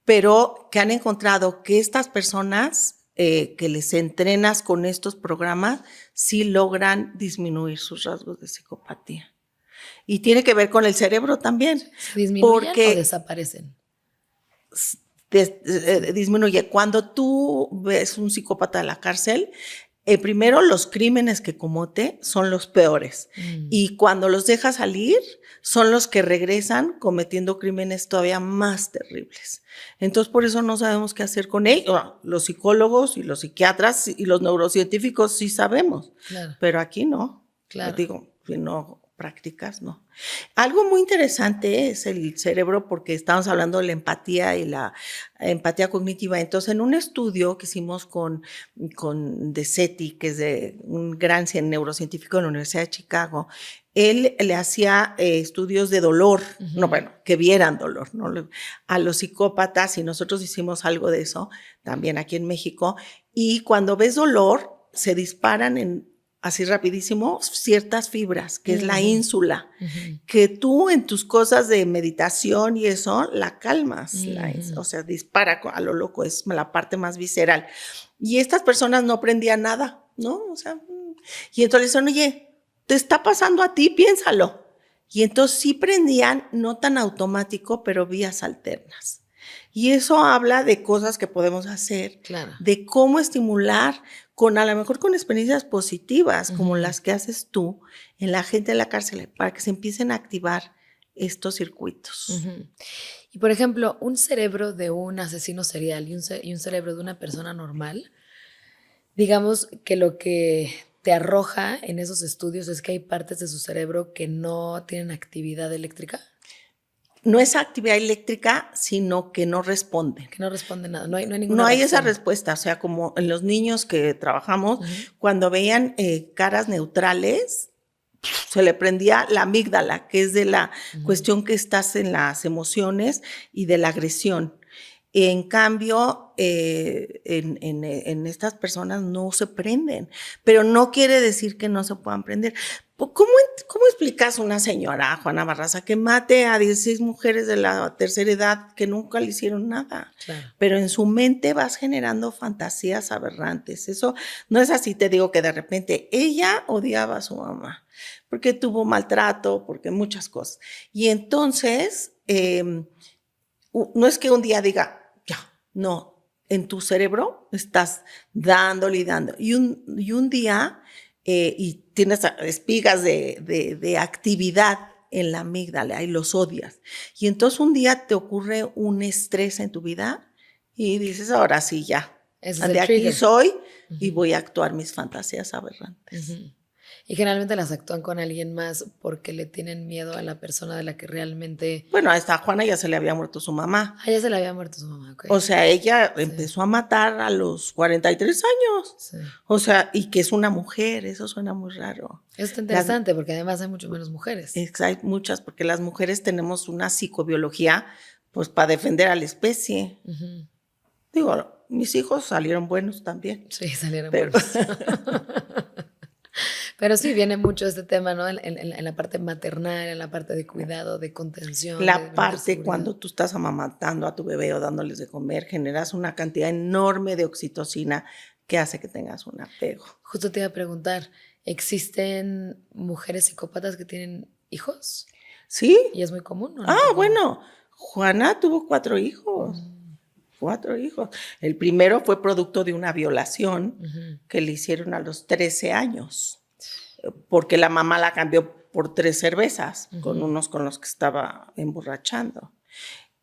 Pero que han encontrado que estas personas que les entrenas con estos programas sí logran disminuir sus rasgos de psicopatía. Y tiene que ver con el cerebro también. ¿Se disminuyen o desaparecen? Disminuye. Cuando tú ves un psicópata en la cárcel, primero los crímenes que comete son los peores. Y cuando los deja salir, son los que regresan cometiendo crímenes todavía más terribles. Entonces, por eso no sabemos qué hacer con ellos. Los psicólogos y los psiquiatras y los neurocientíficos sí sabemos, pero aquí no. Claro. Digo, si no practicas, no. Algo muy interesante es el cerebro porque estamos hablando de la empatía y la empatía cognitiva. Entonces, en un estudio que hicimos con De Seti, que es un gran neurocientífico de la Universidad de Chicago, él le hacía estudios de dolor, que vieran dolor, ¿no? A los psicópatas, y nosotros hicimos algo de eso también aquí en México, y cuando ves dolor, se disparan así rapidísimo, ciertas fibras, que es la ínsula, que tú en tus cosas de meditación y eso, la calmas, o sea, dispara a lo loco, es la parte más visceral. Y estas personas no aprendían nada, ¿no? O sea, y entonces le dicen, oye, te está pasando a ti, piénsalo. Y entonces sí prendían, no tan automático, pero vías alternas. Y eso habla de cosas que podemos hacer, de cómo estimular a lo mejor con experiencias positivas, como las que haces tú en la gente de la cárcel, para que se empiecen a activar estos circuitos. Y por ejemplo, un cerebro de un asesino serial y un cerebro de una persona normal, digamos que lo que te arroja en esos estudios es que hay partes de su cerebro que no tienen actividad eléctrica. No es actividad eléctrica, sino que no responden. Que no responden nada, no hay ninguna No hay reacción. esa respuesta, o sea, como en los niños que trabajamos, cuando veían caras neutrales, se le prendía la amígdala, que es de la cuestión que estás en las emociones y de la agresión. En cambio, en estas personas no se prenden, pero no quiere decir que no se puedan prender. ¿Cómo explicas a una señora, Juana Barraza, que mate a 16 mujeres de la tercera edad que nunca le hicieron nada? Claro. Pero en su mente vas generando fantasías aberrantes. Eso no es así, te digo que de repente ella odiaba a su mamá, porque tuvo maltrato, porque muchas cosas. Y entonces, no es que un día diga, ya, no, en tu cerebro estás dándole y dando. Y un día, y tienes espigas de actividad en la amígdala y los odias. Y entonces un día te ocurre un estrés en tu vida y dices, ahora sí, ya, Ese es de el aquí trigger. soy y voy a actuar mis fantasías aberrantes. Y generalmente las actúan con alguien más porque le tienen miedo a la persona de la que realmente... Bueno, a esta Juana ya se le había muerto su mamá. Ah, ya se le había muerto su mamá, ok. O sea, ella empezó a matar a los 43 años. Sí. O sea, y que es una mujer, eso suena muy raro. Eso está interesante porque además hay mucho menos mujeres. Hay muchas, porque las mujeres tenemos una psicobiología, pues, para defender a la especie. Digo, mis hijos salieron buenos también. Sí, salieron buenos. Pero sí, viene mucho este tema, ¿no? En la parte maternal, en la parte de cuidado, de contención. La parte cuando tú estás amamantando a tu bebé o dándoles de comer, generas una cantidad enorme de oxitocina que hace que tengas un apego. Justo te iba a preguntar, ¿existen mujeres psicópatas que tienen hijos? Sí. ¿Y es muy común o no? Ah, bueno, Juana tuvo 4 hijos. 4 hijos. El primero fue producto de una violación que le hicieron a los 13 años. Porque la mamá la cambió por 3 cervezas, con unos con los que estaba emborrachando.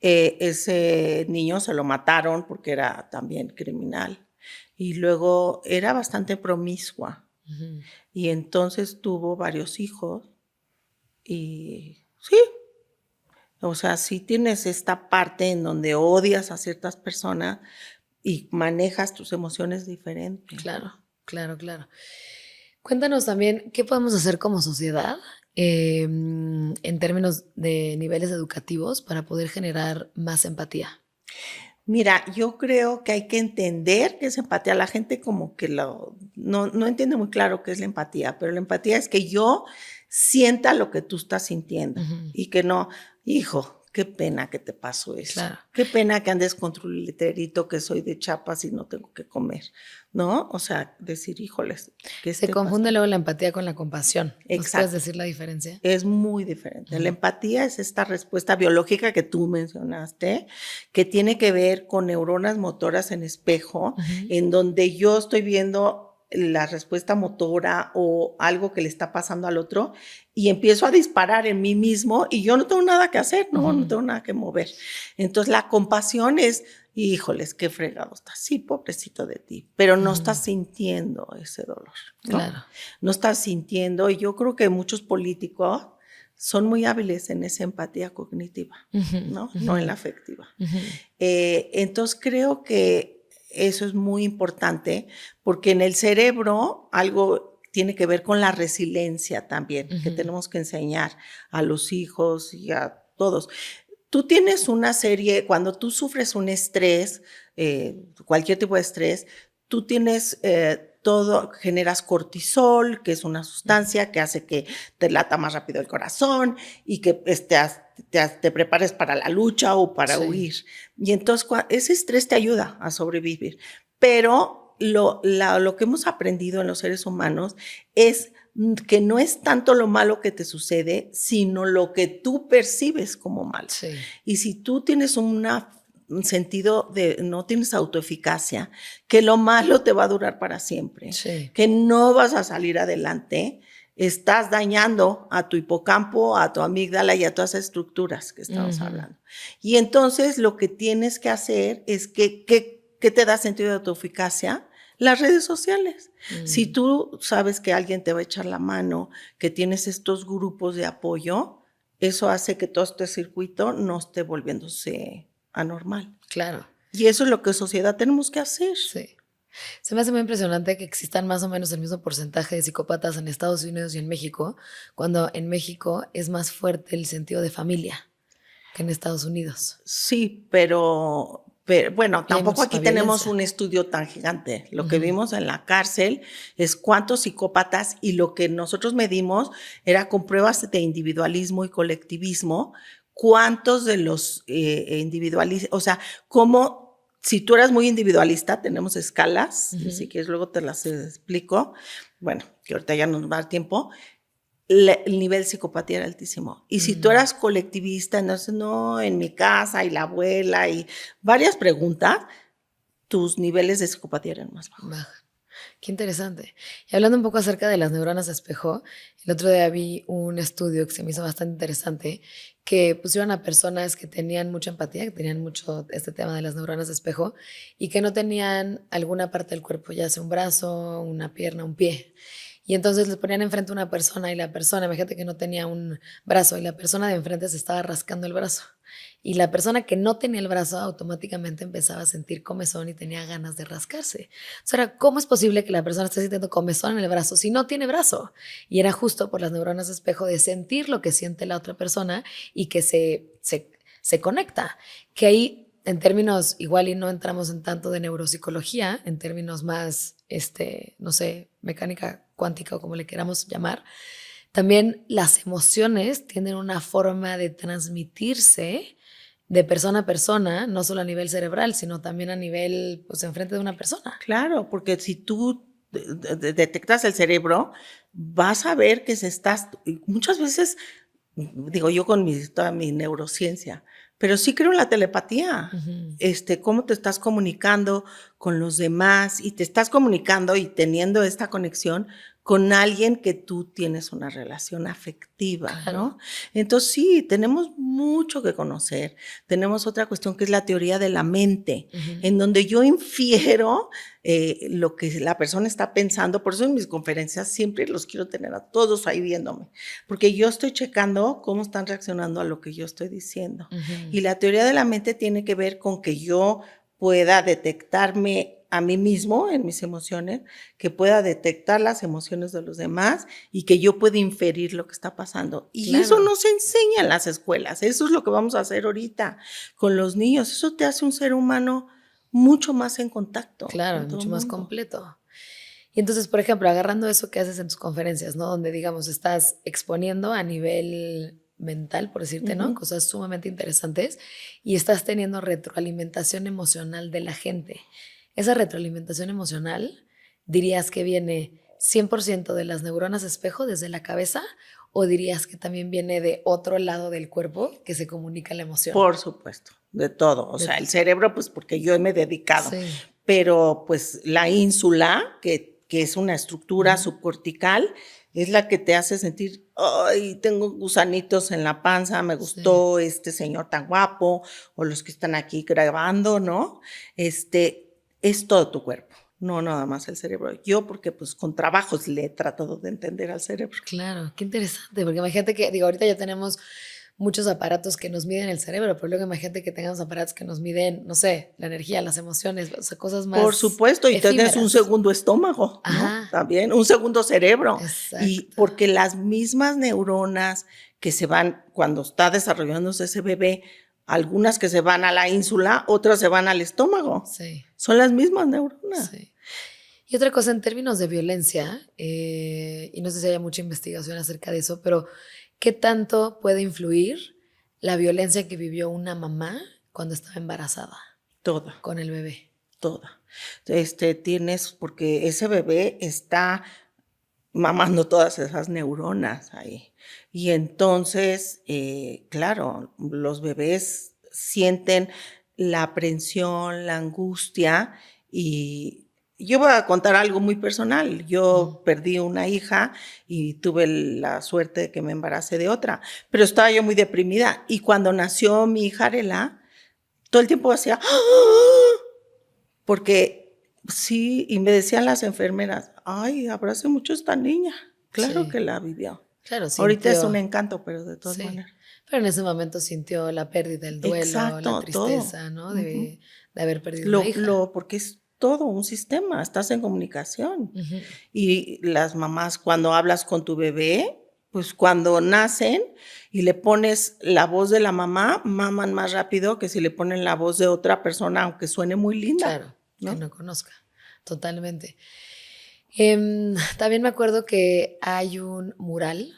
Ese niño se lo mataron porque era también criminal. Y luego era bastante promiscua. Y entonces tuvo varios hijos. Y sí, o sea, sí tienes esta parte en donde odias a ciertas personas y manejas tus emociones diferentes. Claro, claro, claro. Cuéntanos también, ¿qué podemos hacer como sociedad en términos de niveles educativos para poder generar más empatía? Mira, yo creo que hay que entender qué es empatía. La gente como que no entiende muy claro qué es la empatía, pero la empatía es que yo sienta lo que tú estás sintiendo y que no, hijo, qué pena que te pasó eso. Claro. Qué pena que andes con tu letrerito que soy de Chiapas y no tengo que comer, ¿no? O sea, decir, híjoles. ¿Qué Se confunde luego la empatía con la compasión. ¿Nos Exacto. puedes decir la diferencia? Es muy diferente. La empatía es esta respuesta biológica que tú mencionaste, que tiene que ver con neuronas motoras en espejo, en donde yo estoy viendo la respuesta motora o algo que le está pasando al otro y empiezo a disparar en mí mismo y yo no tengo nada que hacer, no tengo nada que mover. Entonces la compasión es, híjoles, qué fregado estás. Sí, pobrecito de ti, pero no estás sintiendo ese dolor, ¿no? Claro. No estás sintiendo, y yo creo que muchos políticos son muy hábiles en esa empatía cognitiva, ¿no? No en la afectiva. Entonces creo que eso es muy importante porque en el cerebro algo tiene que ver con la resiliencia también, que tenemos que enseñar a los hijos y a todos. Tú tienes una serie, cuando tú sufres un estrés, cualquier tipo de estrés, tú tienes generas cortisol, que es una sustancia que hace que te lata más rápido el corazón y que te prepares para la lucha o para huir. Y entonces ese estrés te ayuda a sobrevivir. Pero lo que hemos aprendido en los seres humanos es que no es tanto lo malo que te sucede, sino lo que tú percibes como malo. Sí. Y si tú tienes un sentido de no tienes autoeficacia, que lo malo te va a durar para siempre, que no vas a salir adelante, estás dañando a tu hipocampo, a tu amígdala y a todas esas estructuras que estamos hablando. Y entonces lo que tienes que hacer es que te da sentido de autoeficacia. Las redes sociales. Si tú sabes que alguien te va a echar la mano, que tienes estos grupos de apoyo, eso hace que todo este circuito no esté volviéndose anormal. Claro. Y eso es lo que sociedad tenemos que hacer. Sí. Se me hace muy impresionante que existan más o menos el mismo porcentaje de psicópatas en Estados Unidos y en México, cuando en México es más fuerte el sentido de familia que en Estados Unidos. Sí, pero bueno, Y hay tampoco aquí muchísima tenemos violencia. un estudio tan gigante. Lo que Ujú. vimos en la cárcel es cuántos psicópatas, y lo que nosotros medimos era con pruebas de individualismo y colectivismo, cuántos de los individualistas, o sea, cómo, si tú eras muy individualista, tenemos escalas, y si quieres luego te las explico, bueno, que ahorita ya no nos va a dar tiempo. El nivel de psicopatía era altísimo. Y si tú eras colectivista, entonces no, en mi casa y la abuela y varias preguntas, tus niveles de psicopatía eran más bajos. Baja. Qué interesante. Y hablando un poco acerca de las neuronas de espejo, el otro día vi un estudio que se me hizo bastante interesante, que pusieron a personas que tenían mucha empatía, que tenían mucho este tema de las neuronas de espejo y que no tenían alguna parte del cuerpo, ya sea un brazo, una pierna, un pie. Y entonces les ponían enfrente a una persona y la persona, imagínate que no tenía un brazo y la persona de enfrente se estaba rascando el brazo. Y la persona que no tenía el brazo automáticamente empezaba a sentir comezón y tenía ganas de rascarse. O sea, ¿cómo es posible que la persona esté sintiendo comezón en el brazo si no tiene brazo? Y era justo por las neuronas de espejo de sentir lo que siente la otra persona y que se conecta. Que ahí, en términos, igual y no entramos en tanto de neuropsicología, en términos más, no sé, mecánica cuántica o como le queramos llamar, también las emociones tienen una forma de transmitirse de persona a persona, no solo a nivel cerebral, sino también a nivel, pues, enfrente de una persona. Claro, porque si tú detectas el cerebro, vas a ver que muchas veces, digo yo con toda mi neurociencia, pero sí creo en la telepatía. Cómo te estás comunicando con los demás y te estás comunicando y teniendo esta conexión con alguien que tú tienes una relación afectiva, Claro. ¿no? Entonces sí, tenemos mucho que conocer. Tenemos otra cuestión que es la teoría de la mente, en donde yo infiero lo que la persona está pensando. Por eso en mis conferencias siempre los quiero tener a todos ahí viéndome, porque yo estoy checando cómo están reaccionando a lo que yo estoy diciendo. Y la teoría de la mente tiene que ver con que yo pueda detectarme a mí mismo en mis emociones, que pueda detectar las emociones de los demás y que yo pueda inferir lo que está pasando. Y Claro. eso no se enseña en las escuelas. Eso es lo que vamos a hacer ahorita con los niños. Eso te hace un ser humano mucho más en contacto. Claro, con todo mucho el más mundo. completo. Y entonces, por ejemplo, agarrando eso que haces en tus conferencias, ¿no? Donde, digamos, estás exponiendo a nivel mental, por decirte, ¿no? Cosas sumamente interesantes y estás teniendo retroalimentación emocional de la gente. Esa retroalimentación emocional, ¿dirías que viene 100% de las neuronas espejo desde la cabeza o dirías que también viene de otro lado del cuerpo que se comunica la emoción? Por supuesto, de todo. O sea, el cerebro, pues porque yo me he dedicado. Sí. Pero pues la ínsula, que es una estructura subcortical, es la que te hace sentir, ay, tengo gusanitos en la panza, me gustó este señor tan guapo, o los que están aquí grabando, ¿no? Es todo tu cuerpo, no nada más el cerebro. Yo, porque pues con trabajos le he tratado de entender al cerebro. Claro, qué interesante, porque imagínate que, digo, ahorita ya tenemos muchos aparatos que nos miden el cerebro, pero luego imagínate que tengamos aparatos que nos miden, no sé, la energía, las emociones, o sea, cosas más Por supuesto, y tienes un efímeras. segundo estómago, ¿no? Ajá. También, un segundo cerebro. Exacto. Y porque las mismas neuronas que se van cuando está desarrollándose ese bebé, algunas que se van a la ínsula, otras se van al estómago. Sí. Son las mismas neuronas. Sí. Y otra cosa, en términos de violencia, y no sé si haya mucha investigación acerca de eso, pero ¿qué tanto puede influir la violencia que vivió una mamá cuando estaba embarazada Toda, con el bebé? toda. Porque ese bebé está mamando todas esas neuronas ahí. Y entonces, claro, los bebés sienten la aprensión, la angustia. Y yo voy a contar algo muy personal. Yo perdí una hija y tuve la suerte de que me embaracé de otra, pero estaba yo muy deprimida. Y cuando nació mi hija Arela, todo el tiempo hacía, ¡ah! Porque sí, y me decían las enfermeras, ay, abrace mucho a esta niña. Claro Sí. que la vivió. Claro, Ahorita es sintió. un encanto, pero de todas Sí. maneras. Pero en ese momento sintió la pérdida, el duelo, Exacto, la tristeza, todo. ¿no? De haber perdido una hija. Porque es todo un sistema, estás en comunicación. Y las mamás, cuando hablas con tu bebé, pues cuando nacen y le pones la voz de la mamá, maman más rápido que si le ponen la voz de otra persona, aunque suene muy linda. Claro, ¿no? que no conozca, totalmente. También me acuerdo que hay un mural.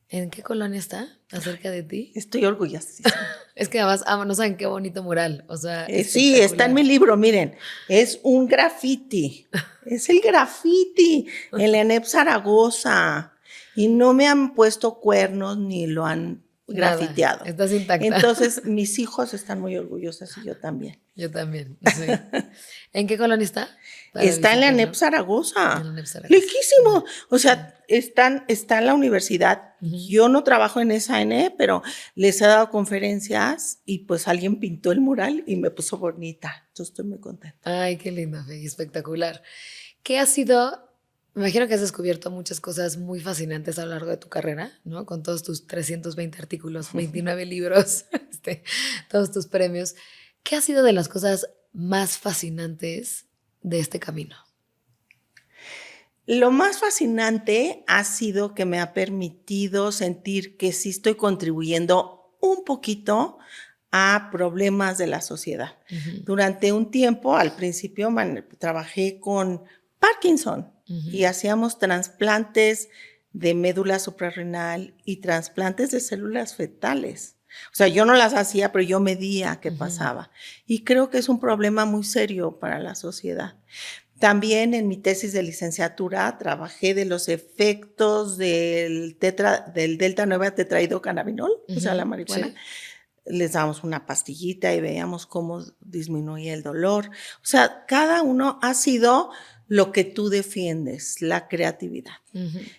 ¿En qué colonia está? Acerca de ti. Estoy orgullosísima. Es que además, no saben qué bonito mural. O sea, Sí, está en mi libro, miren. Es un graffiti. Es el graffiti en la ENEP Zaragoza. Y no me han puesto cuernos ni lo han grafiteado. Estás intacta. Entonces, mis hijos están muy orgullosos y yo también. Yo también, sí. ¿En qué colonia está? Está en la ENEP Zaragoza. En la ENEP Zaragoza. Lejísimo. O sea, está en la universidad. Yo no trabajo en esa ENEP, pero les he dado conferencias y pues alguien pintó el mural y me puso bonita. Yo estoy muy contenta. Ay, qué lindo, Fe, espectacular. ¿Qué ha sido? Me imagino que has descubierto muchas cosas muy fascinantes a lo largo de tu carrera, ¿no? Con todos tus 320 artículos, 29 libros, todos tus premios. ¿Qué ha sido de las cosas más fascinantes de este camino? Lo más fascinante ha sido que me ha permitido sentir que sí estoy contribuyendo un poquito a problemas de la sociedad. Durante un tiempo, al principio, trabajé con Parkinson y hacíamos trasplantes de médula suprarrenal y trasplantes de células fetales. O sea, yo no las hacía, pero yo medía qué pasaba. Y creo que es un problema muy serio para la sociedad. También en mi tesis de licenciatura trabajé de los efectos del delta 9 tetrahidrocannabinol, o sea, la marihuana. Sí. Les dábamos una pastillita y veíamos cómo disminuía el dolor. O sea, cada uno ha sido lo que tú defiendes, la creatividad.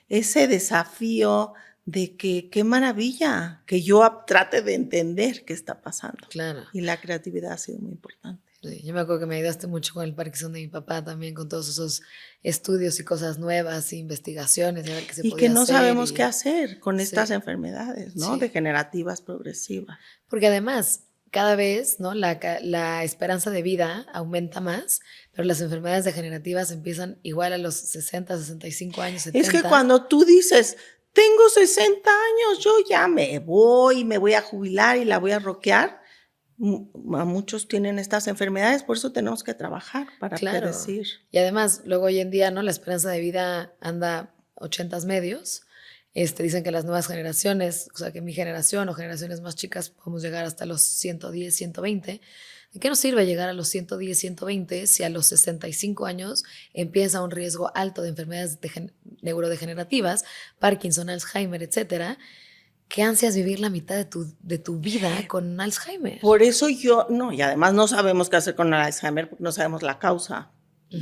Ese desafío de que qué maravilla que yo trate de entender qué está pasando. Claro. Y la creatividad ha sido muy importante. Sí, yo me acuerdo que me ayudaste mucho con el Parkinson de mi papá también, con todos esos estudios y cosas nuevas, investigaciones, a ver qué se podía hacer. Y que no sabemos qué hacer con estas enfermedades, ¿no? Sí. Degenerativas, progresivas. Porque además, cada vez, ¿no? La esperanza de vida aumenta más, pero las enfermedades degenerativas empiezan igual a los 60, 65 años, 70. Es que cuando tú dices, tengo 60 años, yo ya me voy a jubilar y la voy a rockear, muchos tienen estas enfermedades, por eso tenemos que trabajar para predecir. Y además, luego hoy en día, ¿no? La esperanza de vida anda 80 medios. Dicen que las nuevas generaciones, o sea, que mi generación o generaciones más chicas podemos llegar hasta los 110, 120. ¿De qué nos sirve llegar a los 110, 120 si a los 65 años empieza un riesgo alto de enfermedades neurodegenerativas, Parkinson, Alzheimer, etcétera? ¿Qué ansias vivir la mitad de tu vida con Alzheimer? Por eso y además no sabemos qué hacer con el Alzheimer porque no sabemos la causa.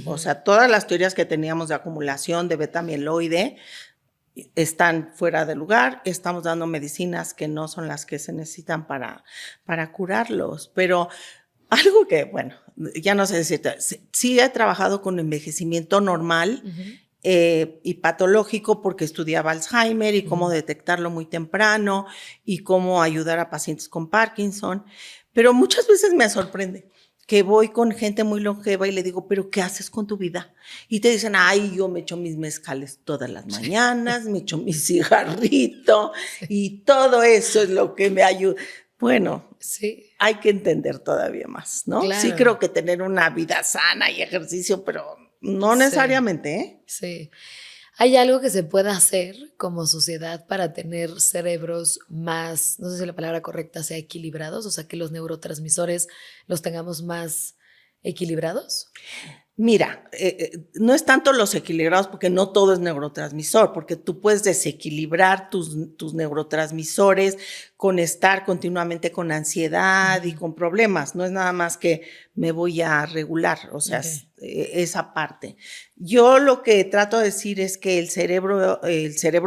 O sea, todas las teorías que teníamos de acumulación de beta-amiloide están fuera de lugar, estamos dando medicinas que no son las que se necesitan para curarlos, pero algo que, bueno, ya no sé decirte, sí he trabajado con envejecimiento normal y patológico porque estudiaba Alzheimer y cómo detectarlo muy temprano y cómo ayudar a pacientes con Parkinson, pero muchas veces me sorprende que voy con gente muy longeva y le digo, ¿pero qué haces con tu vida? Y te dicen, ay, yo me echo mis mezcales todas las mañanas, me echo mi cigarrito y todo eso es lo que me ayuda. Bueno, sí, hay que entender todavía más, ¿no? Claro. Sí creo que tener una vida sana y ejercicio, pero no necesariamente, ¿eh? Sí. ¿Hay algo que se pueda hacer como sociedad para tener cerebros más, no sé si la palabra correcta sea equilibrados, o sea, que los neurotransmisores los tengamos más equilibrados? Mira, no es tanto los equilibrados porque no todo es neurotransmisor, porque tú puedes desequilibrar tus neurotransmisores con estar continuamente con ansiedad y con problemas. No es nada más que me voy a regular, o sea, esa parte. Yo lo que trato de decir es que el cerebro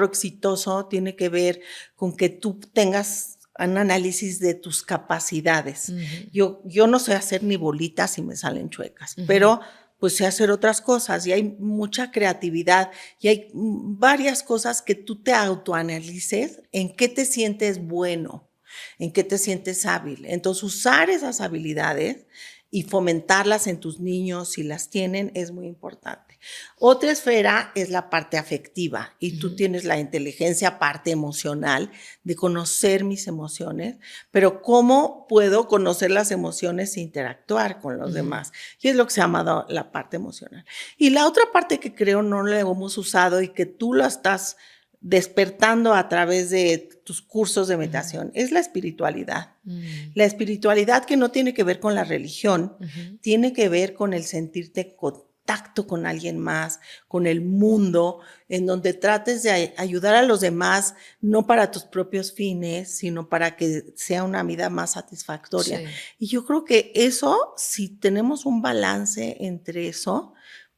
exitoso tiene que ver con que tú tengas un análisis de tus capacidades. Yo no sé hacer ni bolitas y me salen chuecas, pero pues sé hacer otras cosas y hay mucha creatividad y hay varias cosas que tú te autoanalices en qué te sientes bueno, en qué te sientes hábil. Entonces usar esas habilidades y fomentarlas en tus niños si las tienen es muy importante. Otra esfera es la parte afectiva y tú tienes la inteligencia parte emocional de conocer mis emociones, pero ¿cómo puedo conocer las emociones e interactuar con los demás? Y es lo que se llama la parte emocional. Y la otra parte que creo no la hemos usado y que tú la estás despertando a través de tus cursos de meditación es la espiritualidad. La espiritualidad que no tiene que ver con la religión, tiene que ver con el sentirte en contacto con alguien más, con el mundo, en donde trates de ayudar a los demás, no para tus propios fines, sino para que sea una vida más satisfactoria. Sí. Y yo creo que eso, si tenemos un balance entre eso,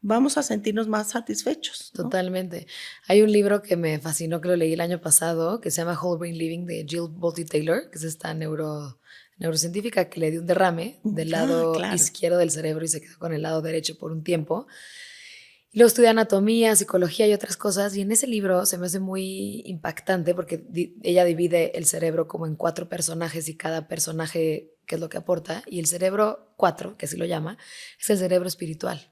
vamos a sentirnos más satisfechos, ¿no? Totalmente. Hay un libro que me fascinó, que lo leí el año pasado, que se llama Whole Brain Living, de Jill Bolte Taylor, que es esta neurocientífica que le dio un derrame del lado izquierdo del cerebro y se quedó con el lado derecho por un tiempo. Y luego estudia anatomía, psicología y otras cosas, y en ese libro se me hace muy impactante porque ella divide el cerebro como en 4 personajes y cada personaje, ¿qué es lo que aporta? Y el cerebro 4, que así lo llama, es el cerebro espiritual.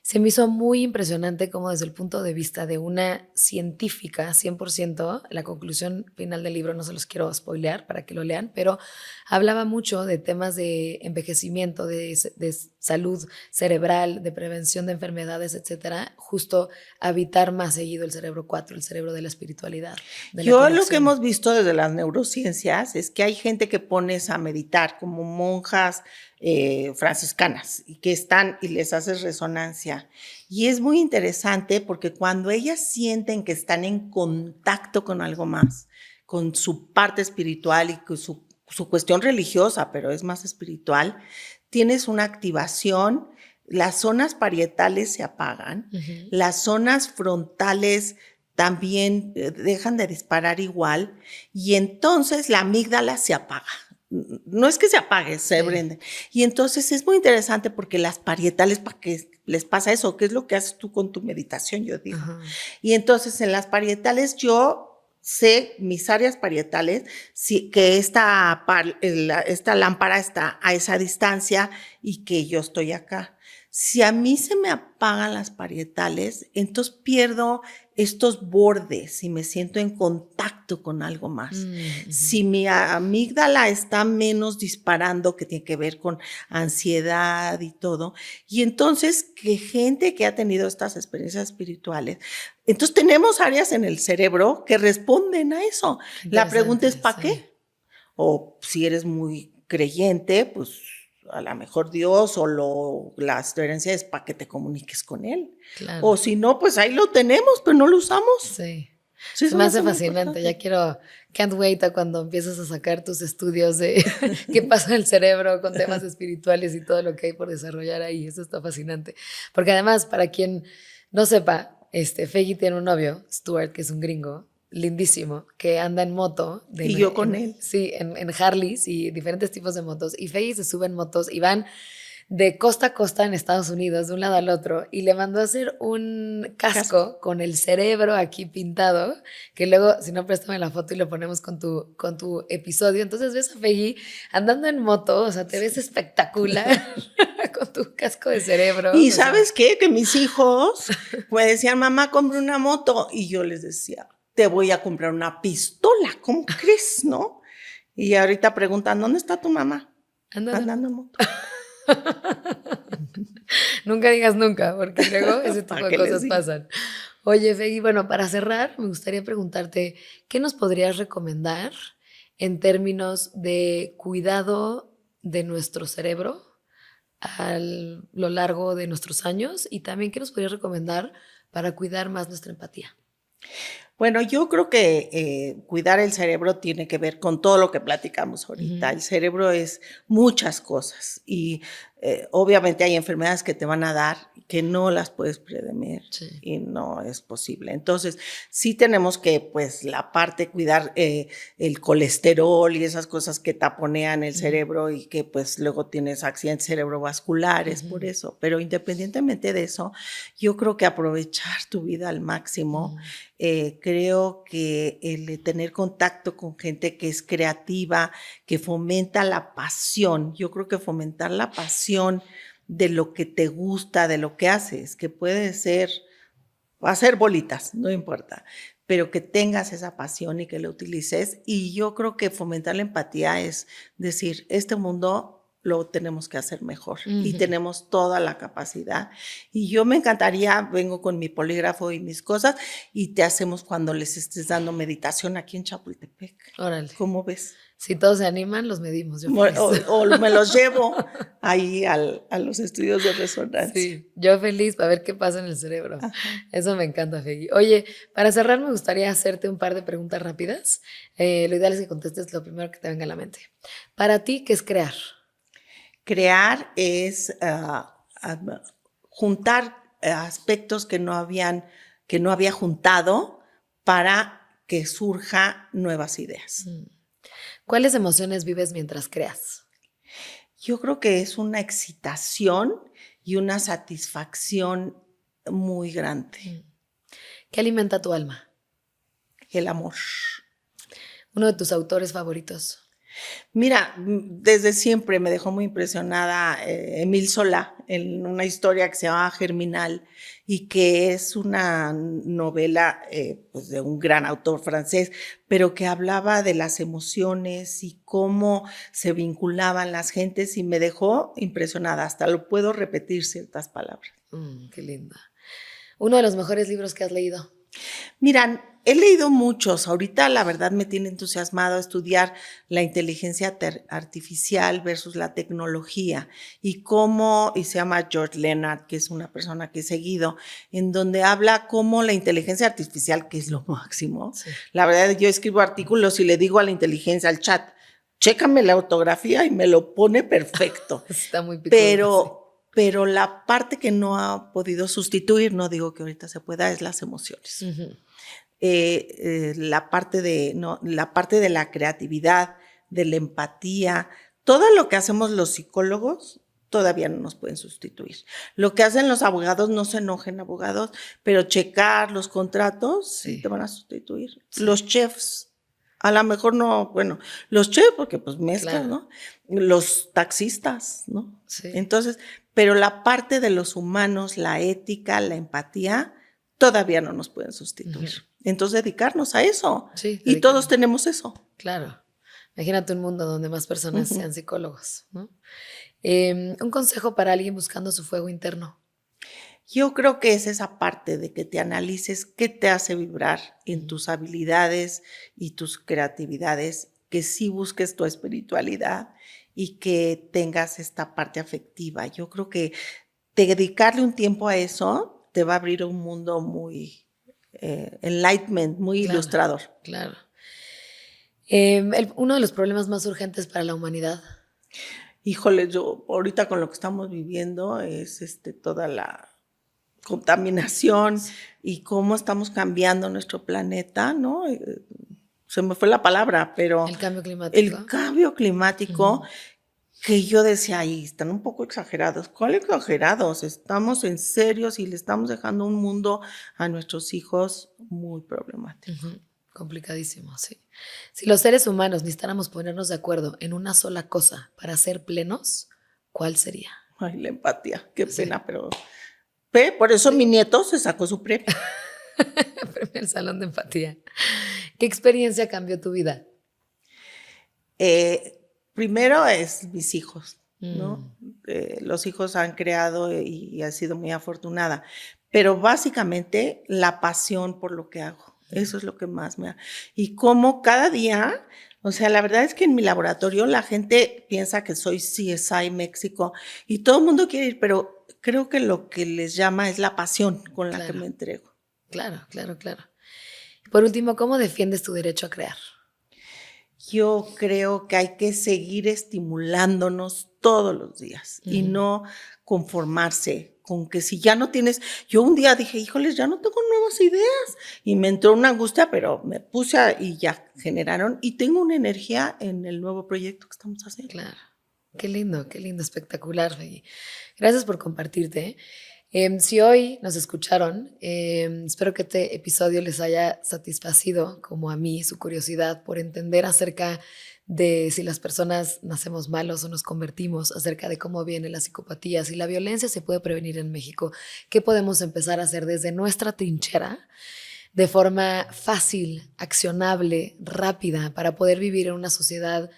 Se me hizo muy impresionante como desde el punto de vista de una científica, 100%, la conclusión final del libro no se los quiero spoilear para que lo lean, pero hablaba mucho de temas de envejecimiento, de salud cerebral, de prevención de enfermedades, etcétera, justo habitar más seguido el cerebro 4, el cerebro de la espiritualidad. Yo lo que hemos visto desde las neurociencias es que hay gente que pones a meditar como monjas franciscanas y que están y les haces resonancia. Y es muy interesante porque cuando ellas sienten que están en contacto con algo más, con su parte espiritual y con su cuestión religiosa, pero es más espiritual, tienes una activación, las zonas parietales se apagan, las zonas frontales también dejan de disparar igual y entonces la amígdala se apaga. No es que se apague, se prende. Y entonces es muy interesante porque las parietales, ¿para qué les pasa eso? ¿Qué es lo que haces tú con tu meditación? Yo digo. Y entonces en las parietales yo sé mis áreas parietales, que esta lámpara está a esa distancia y que yo estoy acá. Si a mí se me apagan las parietales, entonces pierdo estos bordes y me siento en contacto con algo más. Si mi amígdala está menos disparando, que tiene que ver con ansiedad y todo, y entonces que gente que ha tenido estas experiencias espirituales, entonces tenemos áreas en el cerebro que responden a eso. La pregunta es ¿para qué? O si eres muy creyente, pues a lo mejor Dios o la experiencia es para que te comuniques con Él. Claro. O si no, pues ahí lo tenemos, pero no lo usamos. Sí. Se me hace fascinante. Ya can't wait a cuando empiezas a sacar tus estudios de qué pasa en el cerebro con temas espirituales y todo lo que hay por desarrollar ahí. Eso está fascinante. Porque además, para quien no sepa, Feggy tiene un novio, Stuart, que es un gringo, lindísimo, que anda en moto. Y yo con él. Sí, en Harleys y diferentes tipos de motos. Y Feggy se sube en motos y van de costa a costa en Estados Unidos, de un lado al otro, y le mandó a hacer un casco con el cerebro aquí pintado, que luego, si no, préstame la foto y lo ponemos con tu episodio. Entonces ves a Feggy andando en moto, o sea, te ves espectacular con tu casco de cerebro. Y ¿sabes qué? Que mis hijos pues decían, mamá, compre una moto, y yo les decía, te voy a comprar una pistola, ¿cómo crees, no? Y ahorita preguntan, ¿dónde está tu mamá? Andando en moto. Nunca digas nunca, porque luego ese tipo de cosas pasan. Oye, Feggy, bueno, para cerrar, me gustaría preguntarte, ¿qué nos podrías recomendar en términos de cuidado de nuestro cerebro a lo largo de nuestros años? Y también, ¿qué nos podrías recomendar para cuidar más nuestra empatía? Bueno, yo creo que cuidar el cerebro tiene que ver con todo lo que platicamos ahorita. El cerebro es muchas cosas y obviamente hay enfermedades que te van a dar que no las puedes prevenir y no es posible. Entonces, sí tenemos que, pues, la parte cuidar el colesterol y esas cosas que taponean el cerebro y que, pues, luego tienes accidentes cerebrovasculares por eso. Pero independientemente de eso, yo creo que aprovechar tu vida al máximo. Creo que el tener contacto con gente que es creativa, que fomenta la pasión, yo creo que fomentar la pasión pasión de lo que te gusta, de lo que haces, que puede ser hacer bolitas, no importa, pero que tengas esa pasión y que lo utilices. Y yo creo que fomentar la empatía es decir, este mundo lo tenemos que hacer mejor y tenemos toda la capacidad. Y yo me encantaría, vengo con mi polígrafo y mis cosas y te hacemos cuando les estés dando meditación aquí en Chapultepec. Órale. ¿Cómo ves? Si todos se animan, los medimos. Yo feliz. O me los llevo ahí a los estudios de resonancia. Sí, yo feliz para ver qué pasa en el cerebro. Ajá. Eso me encanta, Fegui. Oye, para cerrar me gustaría hacerte un par de preguntas rápidas. Lo ideal es que contestes lo primero que te venga a la mente. Para ti, ¿qué es crear? Crear es juntar aspectos que no había juntado para que surja nuevas ideas. ¿Cuáles emociones vives mientras creas? Yo creo que es una excitación y una satisfacción muy grande. ¿Qué alimenta tu alma? El amor. ¿Uno de tus autores favoritos? Mira, desde siempre me dejó muy impresionada Émile Zola en una historia que se llama Germinal y que es una novela pues de un gran autor francés, pero que hablaba de las emociones y cómo se vinculaban las gentes y me dejó impresionada. Hasta lo puedo repetir ciertas palabras. Qué linda. ¿Uno de los mejores libros que has leído? Miran, he leído muchos. Ahorita la verdad me tiene entusiasmado estudiar la inteligencia artificial versus la tecnología y se llama George Leonard, que es una persona que he seguido, en donde habla cómo la inteligencia artificial, que es lo máximo. Sí. La verdad, yo escribo artículos y le digo a la inteligencia, al chat, chécame la ortografía y me lo pone perfecto. Está muy picudo, pero la parte que no ha podido sustituir, no digo que ahorita se pueda, es las emociones. La parte de la creatividad, de la empatía, todo lo que hacemos los psicólogos todavía no nos pueden sustituir. Lo que hacen los abogados, no se enojen abogados, pero checar los contratos sí te van a sustituir. Sí. Los chefs, a lo mejor no, bueno, los chefs porque pues mezclan, claro, ¿no? Los taxistas, ¿no? Sí. Entonces, pero la parte de los humanos, la ética, la empatía, todavía no nos pueden sustituir. Entonces, dedicarnos a eso. Sí, y todos tenemos eso. Claro. Imagínate un mundo donde más personas sean psicólogos, ¿no? Un consejo para alguien buscando su fuego interno. Yo creo que es esa parte de que te analices qué te hace vibrar en tus habilidades y tus creatividades, que sí busques tu espiritualidad y que tengas esta parte afectiva. Yo creo que dedicarle un tiempo a eso te va a abrir un mundo muy enlightenment, muy claro, ilustrador. Claro. Uno de los problemas más urgentes para la humanidad. Híjole, yo ahorita con lo que estamos viviendo es toda la contaminación y cómo estamos cambiando nuestro planeta, ¿no? Se me fue la palabra, pero el cambio climático. El cambio climático, que yo decía, ahí están un poco exagerados. ¿Cuál exagerados? Estamos en serios y le estamos dejando un mundo a nuestros hijos muy problemático. Complicadísimo, sí. Si los seres humanos necesitáramos ponernos de acuerdo en una sola cosa para ser plenos, ¿cuál sería? Ay, la empatía, qué pena, pero... Por eso mi nieto se sacó su premio. Premio al Salón de Empatía. ¿Qué experiencia cambió tu vida? Primero es mis hijos, ¿no? Los hijos han creado y ha sido muy afortunada, pero básicamente la pasión por lo que hago. Eso es lo que más me... Y como cada día, o sea, la verdad es que en mi laboratorio la gente piensa que soy CSI México y todo el mundo quiere ir, pero creo que lo que les llama es la pasión con la que me entrego. Claro. Por último, ¿cómo defiendes tu derecho a crear? Yo creo que hay que seguir estimulándonos todos los días y no conformarse con que si ya no tienes... Yo un día dije, híjoles, ya no tengo nuevas ideas. Y me entró una angustia, pero me puse y ya generaron. Y tengo una energía en el nuevo proyecto que estamos haciendo. Claro. Qué lindo, espectacular. Gracias por compartirte. Si hoy nos escucharon, espero que este episodio les haya satisfacido, como a mí, su curiosidad por entender acerca de si las personas nacemos malos o nos convertimos, acerca de cómo viene la psicopatía, si la violencia se puede prevenir en México, qué podemos empezar a hacer desde nuestra trinchera de forma fácil, accionable, rápida, para poder vivir en una sociedad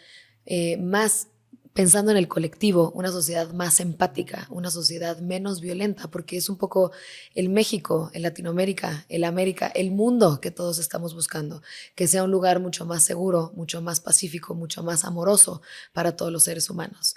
más pensando en el colectivo, una sociedad más empática, una sociedad menos violenta, porque es un poco el México, el Latinoamérica, el América, el mundo que todos estamos buscando, que sea un lugar mucho más seguro, mucho más pacífico, mucho más amoroso para todos los seres humanos.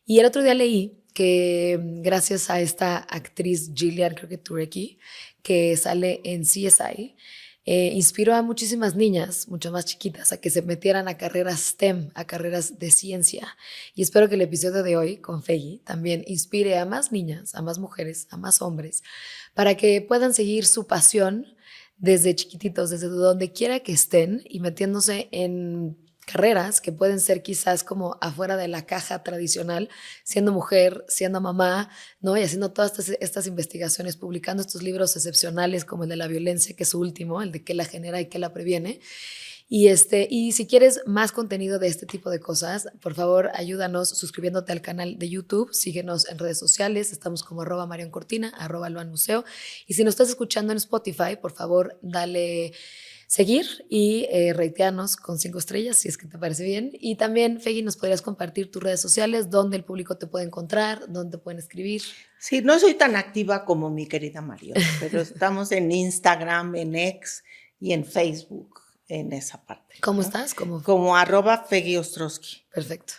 Y el otro día leí que gracias a esta actriz Gillian, creo que Turecki, que sale en CSI, inspiró a muchísimas niñas, mucho más chiquitas, a que se metieran a carreras STEM, a carreras de ciencia. Y espero que el episodio de hoy con Fegui también inspire a más niñas, a más mujeres, a más hombres, para que puedan seguir su pasión desde chiquititos, desde donde quiera que estén y metiéndose en carreras que pueden ser quizás como afuera de la caja tradicional, siendo mujer, siendo mamá, ¿no? Y haciendo todas estas investigaciones, publicando estos libros excepcionales como el de la violencia, que es su último, el de qué la genera y qué la previene. Y si quieres más contenido de este tipo de cosas, por favor, ayúdanos suscribiéndote al canal de YouTube, síguenos en redes sociales, estamos como @marioncortina, @luanmuseo. Y si nos estás escuchando en Spotify, por favor, dale seguir y reitearnos con 5 estrellas si es que te parece bien. Y también, Fegui, nos podrías compartir tus redes sociales, dónde el público te puede encontrar, dónde te pueden escribir. Sí, no soy tan activa como mi querida Marion, pero estamos en Instagram, en X y en Facebook, en esa parte. ¿Cómo ¿no? estás? Como Fegui Ostrowski. Perfecto.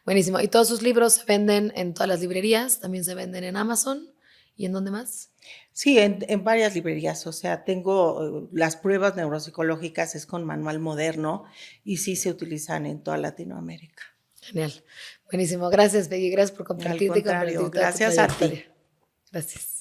Buenísimo. ¿Y todos sus libros se venden en todas las librerías? ¿También se venden en Amazon? ¿Y en dónde más? Sí, en varias librerías, o sea, tengo las pruebas neuropsicológicas, es con manual moderno y sí se utilizan en toda Latinoamérica. Genial. Buenísimo. Gracias, Peggy. Gracias por compartirte Al contrario, y compartir toda tu gracias a ti. trayectoria. Gracias.